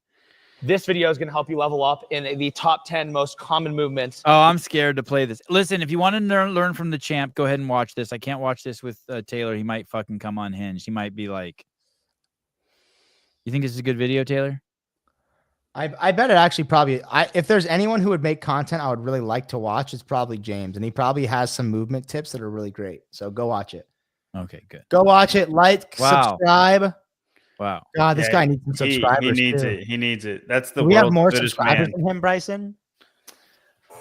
this video is going to help you level up in the top 10 most common movements. Oh, I'm scared to play this. Listen, if you want to learn from the champ, go ahead and watch this. I can't watch this with Taylor. He might fucking come unhinged. He might be like, you think this is a good video, Taylor? I bet it actually probably, if there's anyone who would make content I would really like to watch, it's probably James. And he probably has some movement tips that are really great. So go watch it. Okay, good. Go watch it. Like, Wow. subscribe. Wow. God, this Yeah, guy needs some subscribers. He needs too. it. He needs it. That's the Do we have world's more fittest subscribers man. than him, Bryson?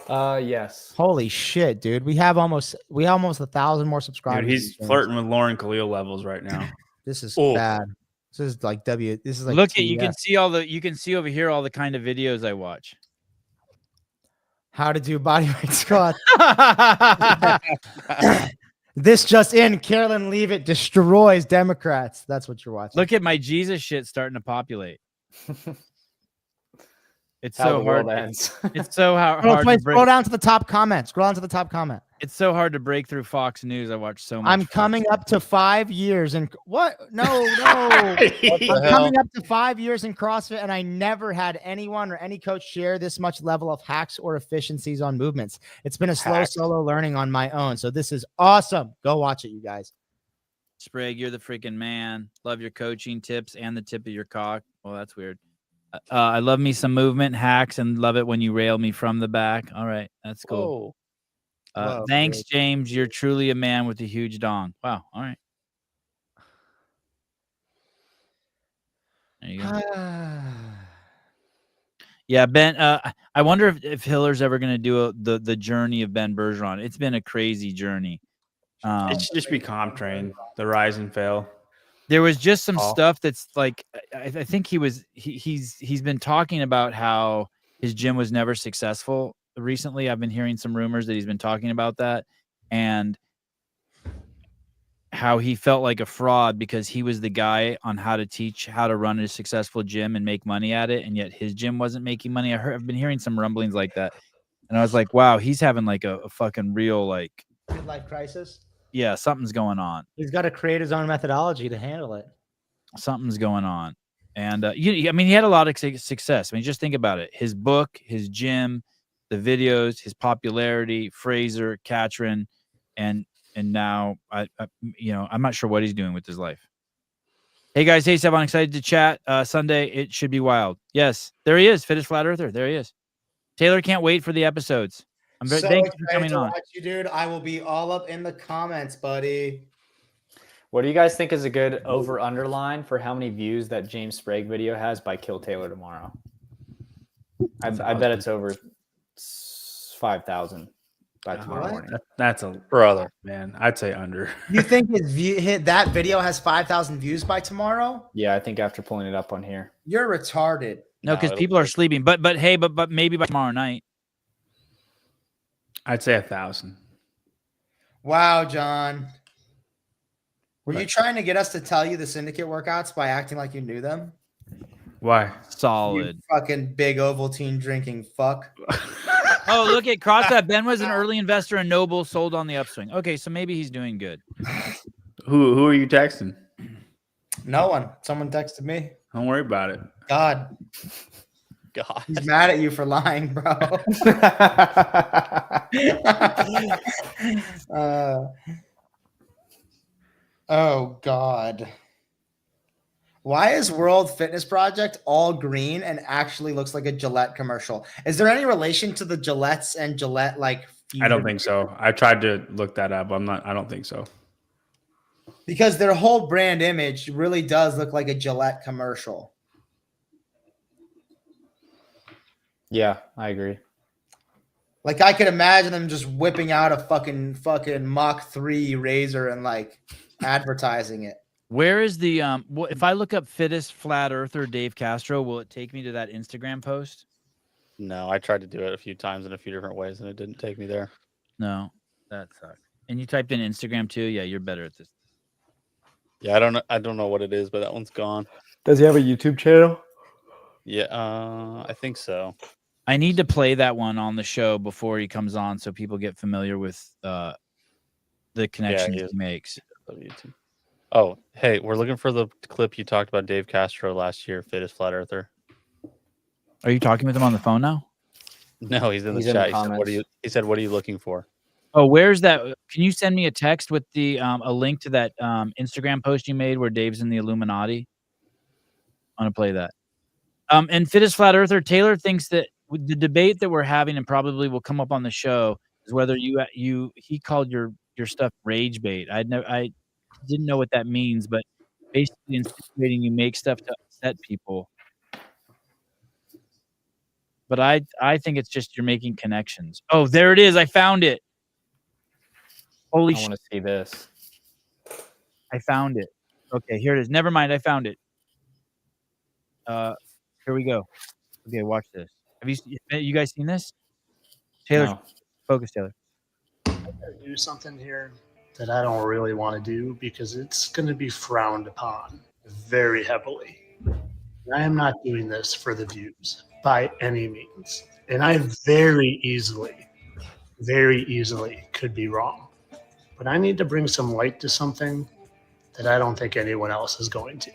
Yes. Holy shit, dude. We almost 1,000 more subscribers. Dude, he's than James. flirting with Lauren Khalil levels right now. This is Oh. bad. This is like this is like Look at you TBS. can see you can see over here all the kind of videos I watch. How to do bodyweight squats. This just in, Carolyn Leavitt destroys Democrats. That's what you're watching. Look at my Jesus shit starting to populate. It's How so the world hard. ends. It's so hard Scroll to break. down to the top comment. Scroll down to the top comment. It's so hard to break through Fox News. I watch so much. I'm Fox coming News. up to 5 years and what? No. What the I'm hell? coming up to 5 years in CrossFit, and I never had anyone or any coach share this much level of hacks or efficiencies on movements. It's been a slow solo learning on my own. So this is awesome. Go watch it, you guys. Sprague, you're the freaking man. Love your coaching tips and the tip of your cock. Well, that's weird. I love me some movement hacks and love it when you rail me from the back. All right, that's cool. Whoa. Thanks, James. You're truly a man with a huge dong. Wow. All right. There you go. Yeah, Ben. I wonder if Hiller's ever going to do the journey of Ben Bergeron. It's been a crazy journey. It should just be Comptrain, the rise and fail. There was just some Oh. stuff that's like I think he's been talking about how his gym was never successful recently. I've been hearing some rumors that he's been talking about that and how he felt like a fraud because he was the guy on how to teach how to run a successful gym and make money at it, and yet his gym wasn't making money. I've been hearing some rumblings like that, and I was like, wow, he's having like a fucking real like Midlife crisis. yeah, something's going on. He's got to create his own methodology to handle it. Something's going on. And I mean, he had a lot of success. I mean, just think about it. His book, his gym, the videos, his popularity, Fraser, Katrin, and now I'm not sure what he's doing with his life. Hey guys, hey Sev, I'm excited to chat. Sunday, it should be wild. Yes, there he is, Fittest Flat Earther. There he is. Taylor can't wait for the episodes. I'm very thank you for coming on. Watch you, dude. I will be all up in the comments, buddy. What do you guys think is a good over underline for how many views that James Sprague video has by Kill Taylor tomorrow? I bet it's over 5,000 by tomorrow morning. That's a Brother. man. I'd say under. You think that video has 5,000 views by tomorrow? Yeah, I think after pulling it up on here. You're retarded. No, because people are sleeping. But hey, but maybe by tomorrow night. I'd say 1,000. Wow, John. Were you trying to get us to tell you the syndicate workouts by acting like you knew them? Why? Solid. You fucking big Ovaltine drinking fuck. Oh, look at CrossFit. Ben was an early investor in Noble, sold on the upswing. Okay, so maybe he's doing good. Who are you texting? No one. Someone texted me. Don't worry about it. God. God. He's mad at you for lying, bro. Oh, God. Why is World Fitness Project all green and actually looks like a Gillette commercial? Is there any relation to the Gillettes and Gillette like? I don't think so. I tried to look that up. I don't think so. Because their whole brand image really does look like a Gillette commercial. Yeah, I agree. Like I could imagine them just whipping out a fucking Mach 3 razor and like advertising it. Where is the if I look up Fittest Flat Earther Dave Castro, will it take me to that Instagram post? No, I tried to do it a few times in a few different ways and it didn't take me there. No, that sucks. And you typed in Instagram too? Yeah, you're better at this. Yeah, I don't know what it is, but that one's gone. Does he have a YouTube channel? Yeah, I think so. I need to play that one on the show before he comes on so people get familiar with the connections he makes. YouTube. Oh, hey, we're looking for the clip you talked about Dave Castro last year, Fittest Flat Earther. Are you talking with him on the phone now? No, he's in the chat. He said, what are you looking for? Oh, where's that? Can you send me a text with the a link to that Instagram post you made where Dave's in the Illuminati? I want to play that. And Fittest Flat Earther, Taylor thinks that the debate that we're having and probably will come up on the show is whether he called your stuff rage bait. I didn't know what that means, but basically insinuating you make stuff to upset people. But I think it's just you're making connections. Oh, there it is. I found it. Holy shit. I want to see this. I found it. Okay, here it is. Never mind. I found it. Here we go. Okay, watch this. Have you guys seen this? Taylor, No. Focus, Taylor. I gotta do something here that I don't really want to do because it's going to be frowned upon very heavily. I am not doing this for the views. by any means. And I very easily could be wrong. But I need to bring some light to something that I don't think anyone else is going to.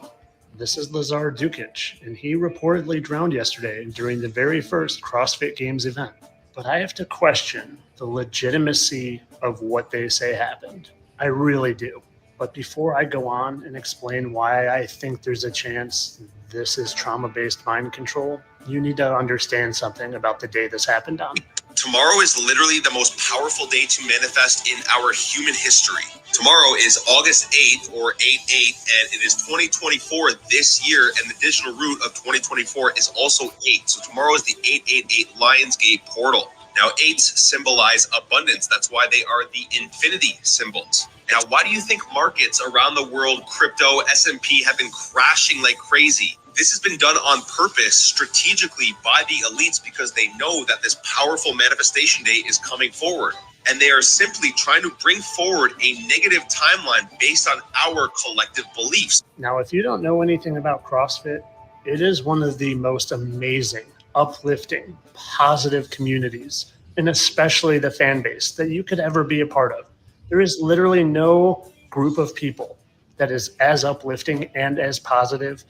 This is Lazar Dukic, and he reportedly drowned yesterday during the very first CrossFit Games event. But I have to question the legitimacy of what they say happened. I really do. But before I go on and explain why I think there's a chance this is trauma-based mind control, you need to understand something about the day this happened on. Tomorrow is literally the most powerful day to manifest in our human history. Tomorrow is August 8th or 8/8, and it is 2024 this year, and the digital root of 2024 is also 8. So tomorrow is the 888 Lionsgate portal. Now, 8s symbolize abundance. That's why they are the infinity symbols. Now, why do you think markets around the world, crypto, S&P, have been crashing like crazy? This has been done on purpose, strategically by the elites, because they know that this powerful manifestation day is coming forward. And they are simply trying to bring forward a negative timeline based on our collective beliefs. Now, if you don't know anything about CrossFit, it is one of the most amazing, uplifting, positive communities, and especially the fan base that you could ever be a part of. There is literally no group of people that is as uplifting and as positive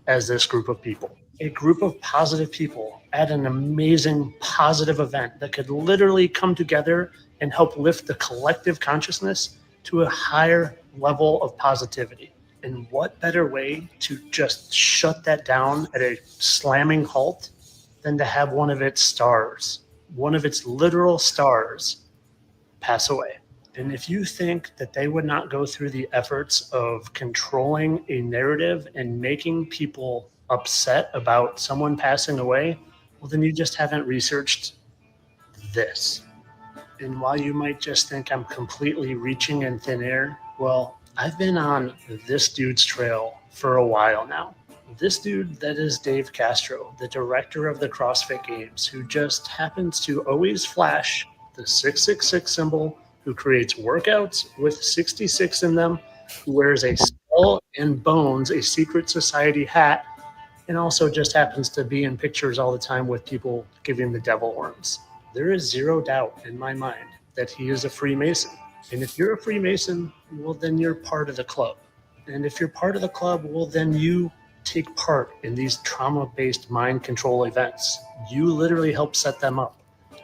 as this group of people. A group of positive people at an amazing positive event that could literally come together and help lift the collective consciousness to a higher level of positivity. And what better way to just shut that down at a slamming halt than to have one of its stars, one of its literal stars, pass away. And if you think that they would not go through the efforts of controlling a narrative and making people upset about someone passing away, well, then you just haven't researched this. And while you might just think I'm completely reaching in thin air, well, I've been on this dude's trail for a while now. This dude, that is Dave Castro, the director of the CrossFit Games, who just happens to always flash the 666 symbol, who creates workouts with 66 in them, who wears a skull and bones, a secret society hat, and also just happens to be in pictures all the time with people giving the devil horns. There is zero doubt in my mind that he is a Freemason. And if you're a Freemason, well, then you're part of the club. And if you're part of the club, well, then you take part in these trauma-based mind control events. You literally help set them up.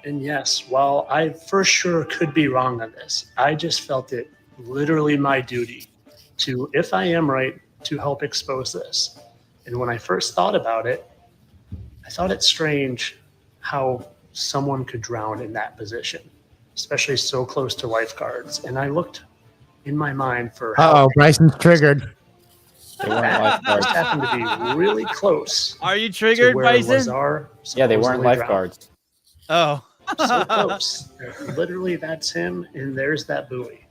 And yes, while I for sure could be wrong on this, I just felt it literally my duty to, if I am right, to help expose this. And when I first thought about it, I thought it strange how someone could drown in that position, especially so close to lifeguards. And I looked in my mind for how Bryson's triggered. They weren't that lifeguards. just happened to be really close. Are you To triggered, where Bison? Lazar Yeah, they weren't supposedly drowned. lifeguards. Oh. So close. Literally, that's him, and there's that buoy.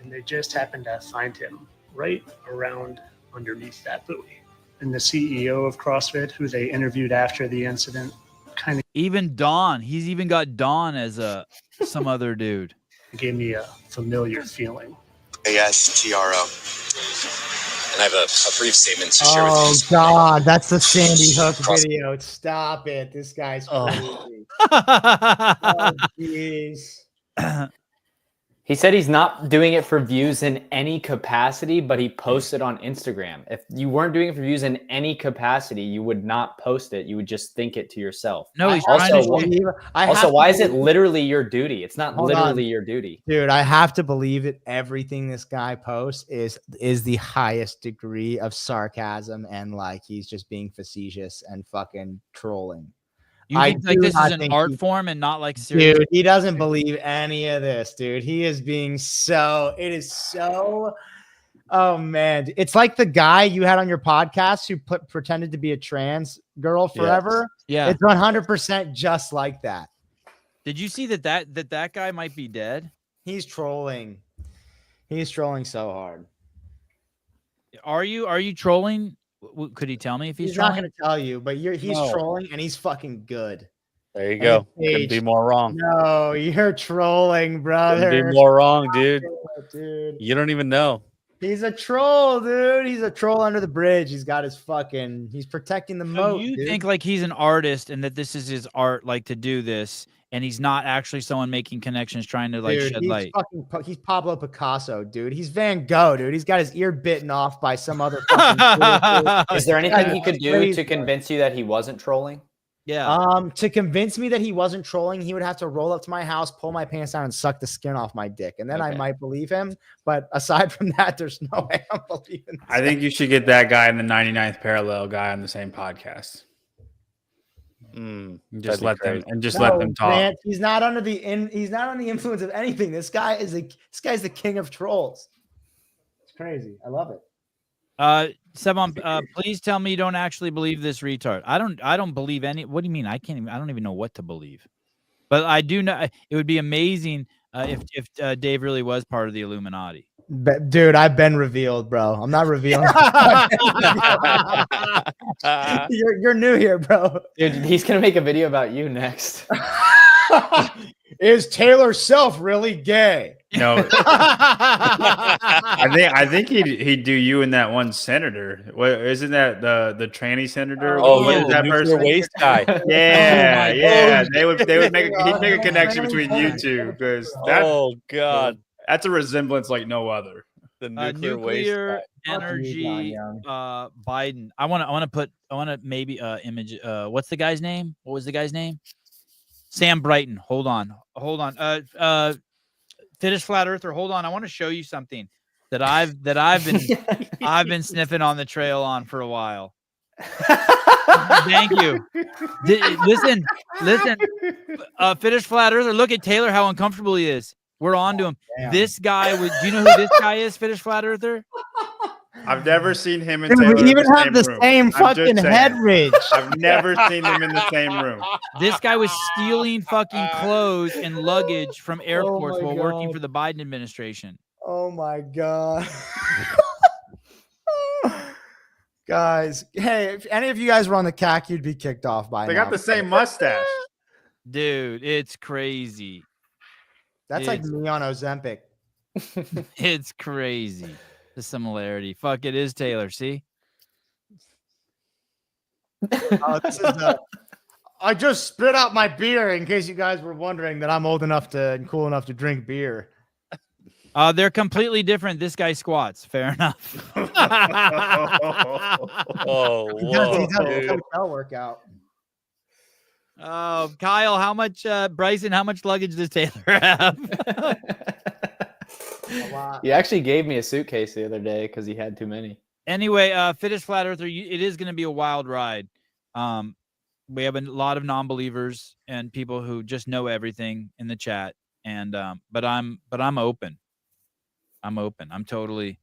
And they just happened to find him right around underneath that buoy. And the CEO of CrossFit, who they interviewed after the incident, kind of Even Don. He's even got Don as some other dude. gave me a familiar feeling. ASTRO. And I have a brief statement to share with you. Oh God, that's the Sandy Hook video. Stop it. This guy's crazy. Oh jeez. He said he's not doing it for views in any capacity, but he posted on Instagram. If you weren't doing it for views in any capacity, you would not post it. You would just think it to yourself. No, he's Also, trying to believe, Also, why is it literally your duty? It's not Hold literally on. your duty. Dude, I have to believe that everything this guy posts is the highest degree of sarcasm and like he's just being facetious and fucking trolling. You I think like do this is not an think art he- form and not like serious? Dude, he doesn't believe any of this, dude. He is being it is so, oh man. It's like the guy you had on your podcast who pretended to be a trans girl forever. Yeah. It's 100% just like that. Did you see that guy might be dead? He's trolling. He's trolling so hard. Are you trolling? Could he tell me if he's He's not trolling? going to tell you, but he's No. trolling and he's fucking good. There you go. Hey, Couldn't be Paige. more wrong. No, you're trolling, Couldn't brother. be more wrong, dude. Dude. You don't even know. He's a troll, dude. He's a troll under the bridge. He's got his fucking. He's protecting the So moat. you dude. think like he's an artist and that this is his art, like to do this, and he's not actually someone making connections, trying to like Dude, shed he's light. he's Pablo Picasso, dude. He's Van Gogh, dude. He's got his ear bitten off by some other fucking Is there anything he could do crazy, to convince you that he wasn't trolling? Yeah. To convince me that he wasn't trolling, he would have to roll up to my house, pull my pants down, and suck the skin off my dick, and then I Okay. might believe him. But aside from that, there's no way I'm believing this. I think you should get that guy and the 99th parallel guy on the same podcast. And just let them let them talk. Man, he's not under he's not on the influence of anything. This guy's the king of trolls. It's crazy. I love it. Sevon, please tell me you don't actually believe this retard. I don't believe any. What do you mean? I don't even know what to believe. But I do know it would be amazing if Dave really was part of the Illuminati. Dude, I've been revealed, bro. I'm not revealing. You're new here, bro. Dude, he's gonna make a video about you next. Is Taylor Self really gay? No, I think he'd do you and that one senator. What isn't that the tranny senator? Oh, What yeah, is that nuclear person? waste guy. Yeah, Oh, yeah. They would make he'd make a connection between you two because Oh God, that's a resemblance like no other. the nuclear waste. Nuclear Guy. energy. Biden. I want to maybe image. What's the guy's name? What was the guy's name? Sam Brighton. Hold on. Fittest Flat Earther. Hold on. I want to show you something that I've been sniffing on the trail on for a while. Thank you. Listen. Fittest Flat Earther. Look at Taylor. How uncomfortable he is. We're on to him. Damn. This guy. Do you know who this guy is? Fittest Flat Earther. I've never seen him and Dude, Taylor we in even the have same the room. same I'm just fucking saying. head ridge. I've never seen them in the same room. This guy was stealing fucking clothes and luggage from airports my while working God. for the Biden administration. Oh my god. Guys, hey, if any of you guys were on the CAC, you'd be kicked off by They now. got the same mustache. Dude, it's crazy. That's like me on Ozempic. It's crazy. The similarity. Fuck, it is Taylor. See? Oh, this is I just spit out my beer in case you guys were wondering that I'm old enough and cool enough to drink beer. They're completely different. This guy squats. Fair enough. Oh, He does whoa, a dude. hotel workout. Oh, Kyle, how much Bryson, how much luggage does Taylor have? A lot. He actually gave me a suitcase the other day because he had too many. Anyway, Fittest Flat Earther, it is going to be a wild ride. We have a lot of non-believers and people who just know everything in the chat, and but I'm open. I'm open. I'm totally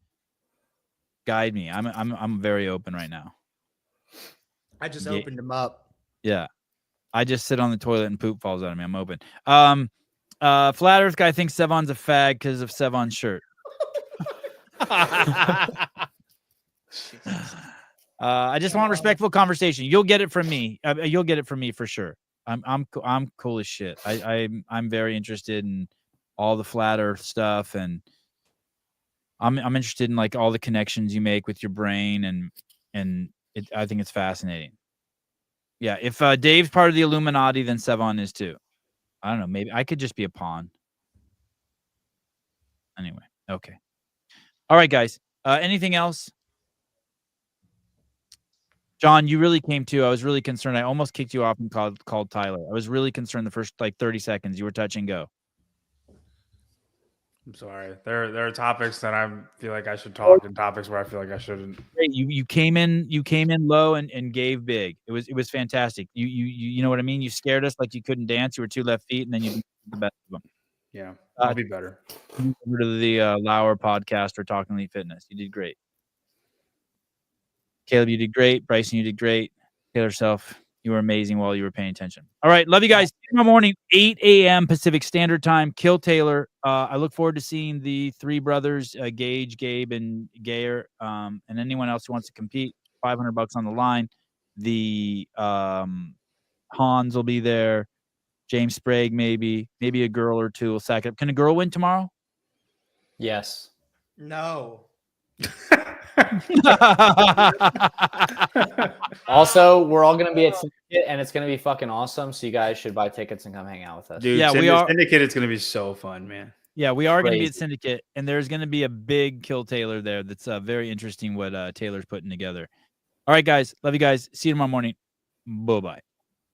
guide me. I'm very open right now. I just Yeah. opened him up. Yeah, I just sit on the toilet and poop falls out of me. I'm open. Flat Earth guy thinks Sevon's a fag because of Sevon's shirt. I just want respectful conversation. You'll get it from me. You'll get it from me for sure. I'm cool as shit. I'm very interested in all the flat Earth stuff, and I'm interested in like all the connections you make with your brain, and I think it's fascinating. Yeah, if Dave's part of the Illuminati, then Sevon is too. I don't know. Maybe I could just be a pawn. Anyway, okay. All right, guys. Anything else? John, you really came to. I was really concerned. I almost kicked you off and called Tyler. I was really concerned the first like 30 seconds. You were touch and go. I'm sorry. There are topics that I feel like I should talk and topics where I feel like I shouldn't. Great. You came in low and gave big. It was fantastic. You know what I mean? You scared us like you couldn't dance. You were 2 left feet, and then you did the best of them. Yeah, I'll be better. Over to the Lauer podcast for Talking Elite Fitness. You did great. Caleb, you did great. Bryson, you did great. Taylor Self, you were amazing while you were paying attention. All right. Love you guys. Tomorrow morning, 8 a.m. Pacific Standard Time. Kill Taylor. I look forward to seeing the 3 brothers, Gage, Gabe, and Gayer, and anyone else who wants to compete. $500 on the line. The Hans will be there. James Sprague, maybe a girl or two will sack it up. Can a girl win tomorrow? Yes. No. Also, we're all going to be at Syndicate, and it's going to be fucking awesome. So you guys should buy tickets and come hang out with us. Dude, Yeah, we are. Syndicate, it's going to be so fun, man. Yeah, we are going to be at Crazy. Syndicate, and there's going to be a big Kill Taylor there. That's very interesting what Taylor's putting together. All right, guys. Love you guys. See you tomorrow morning. Bye-bye.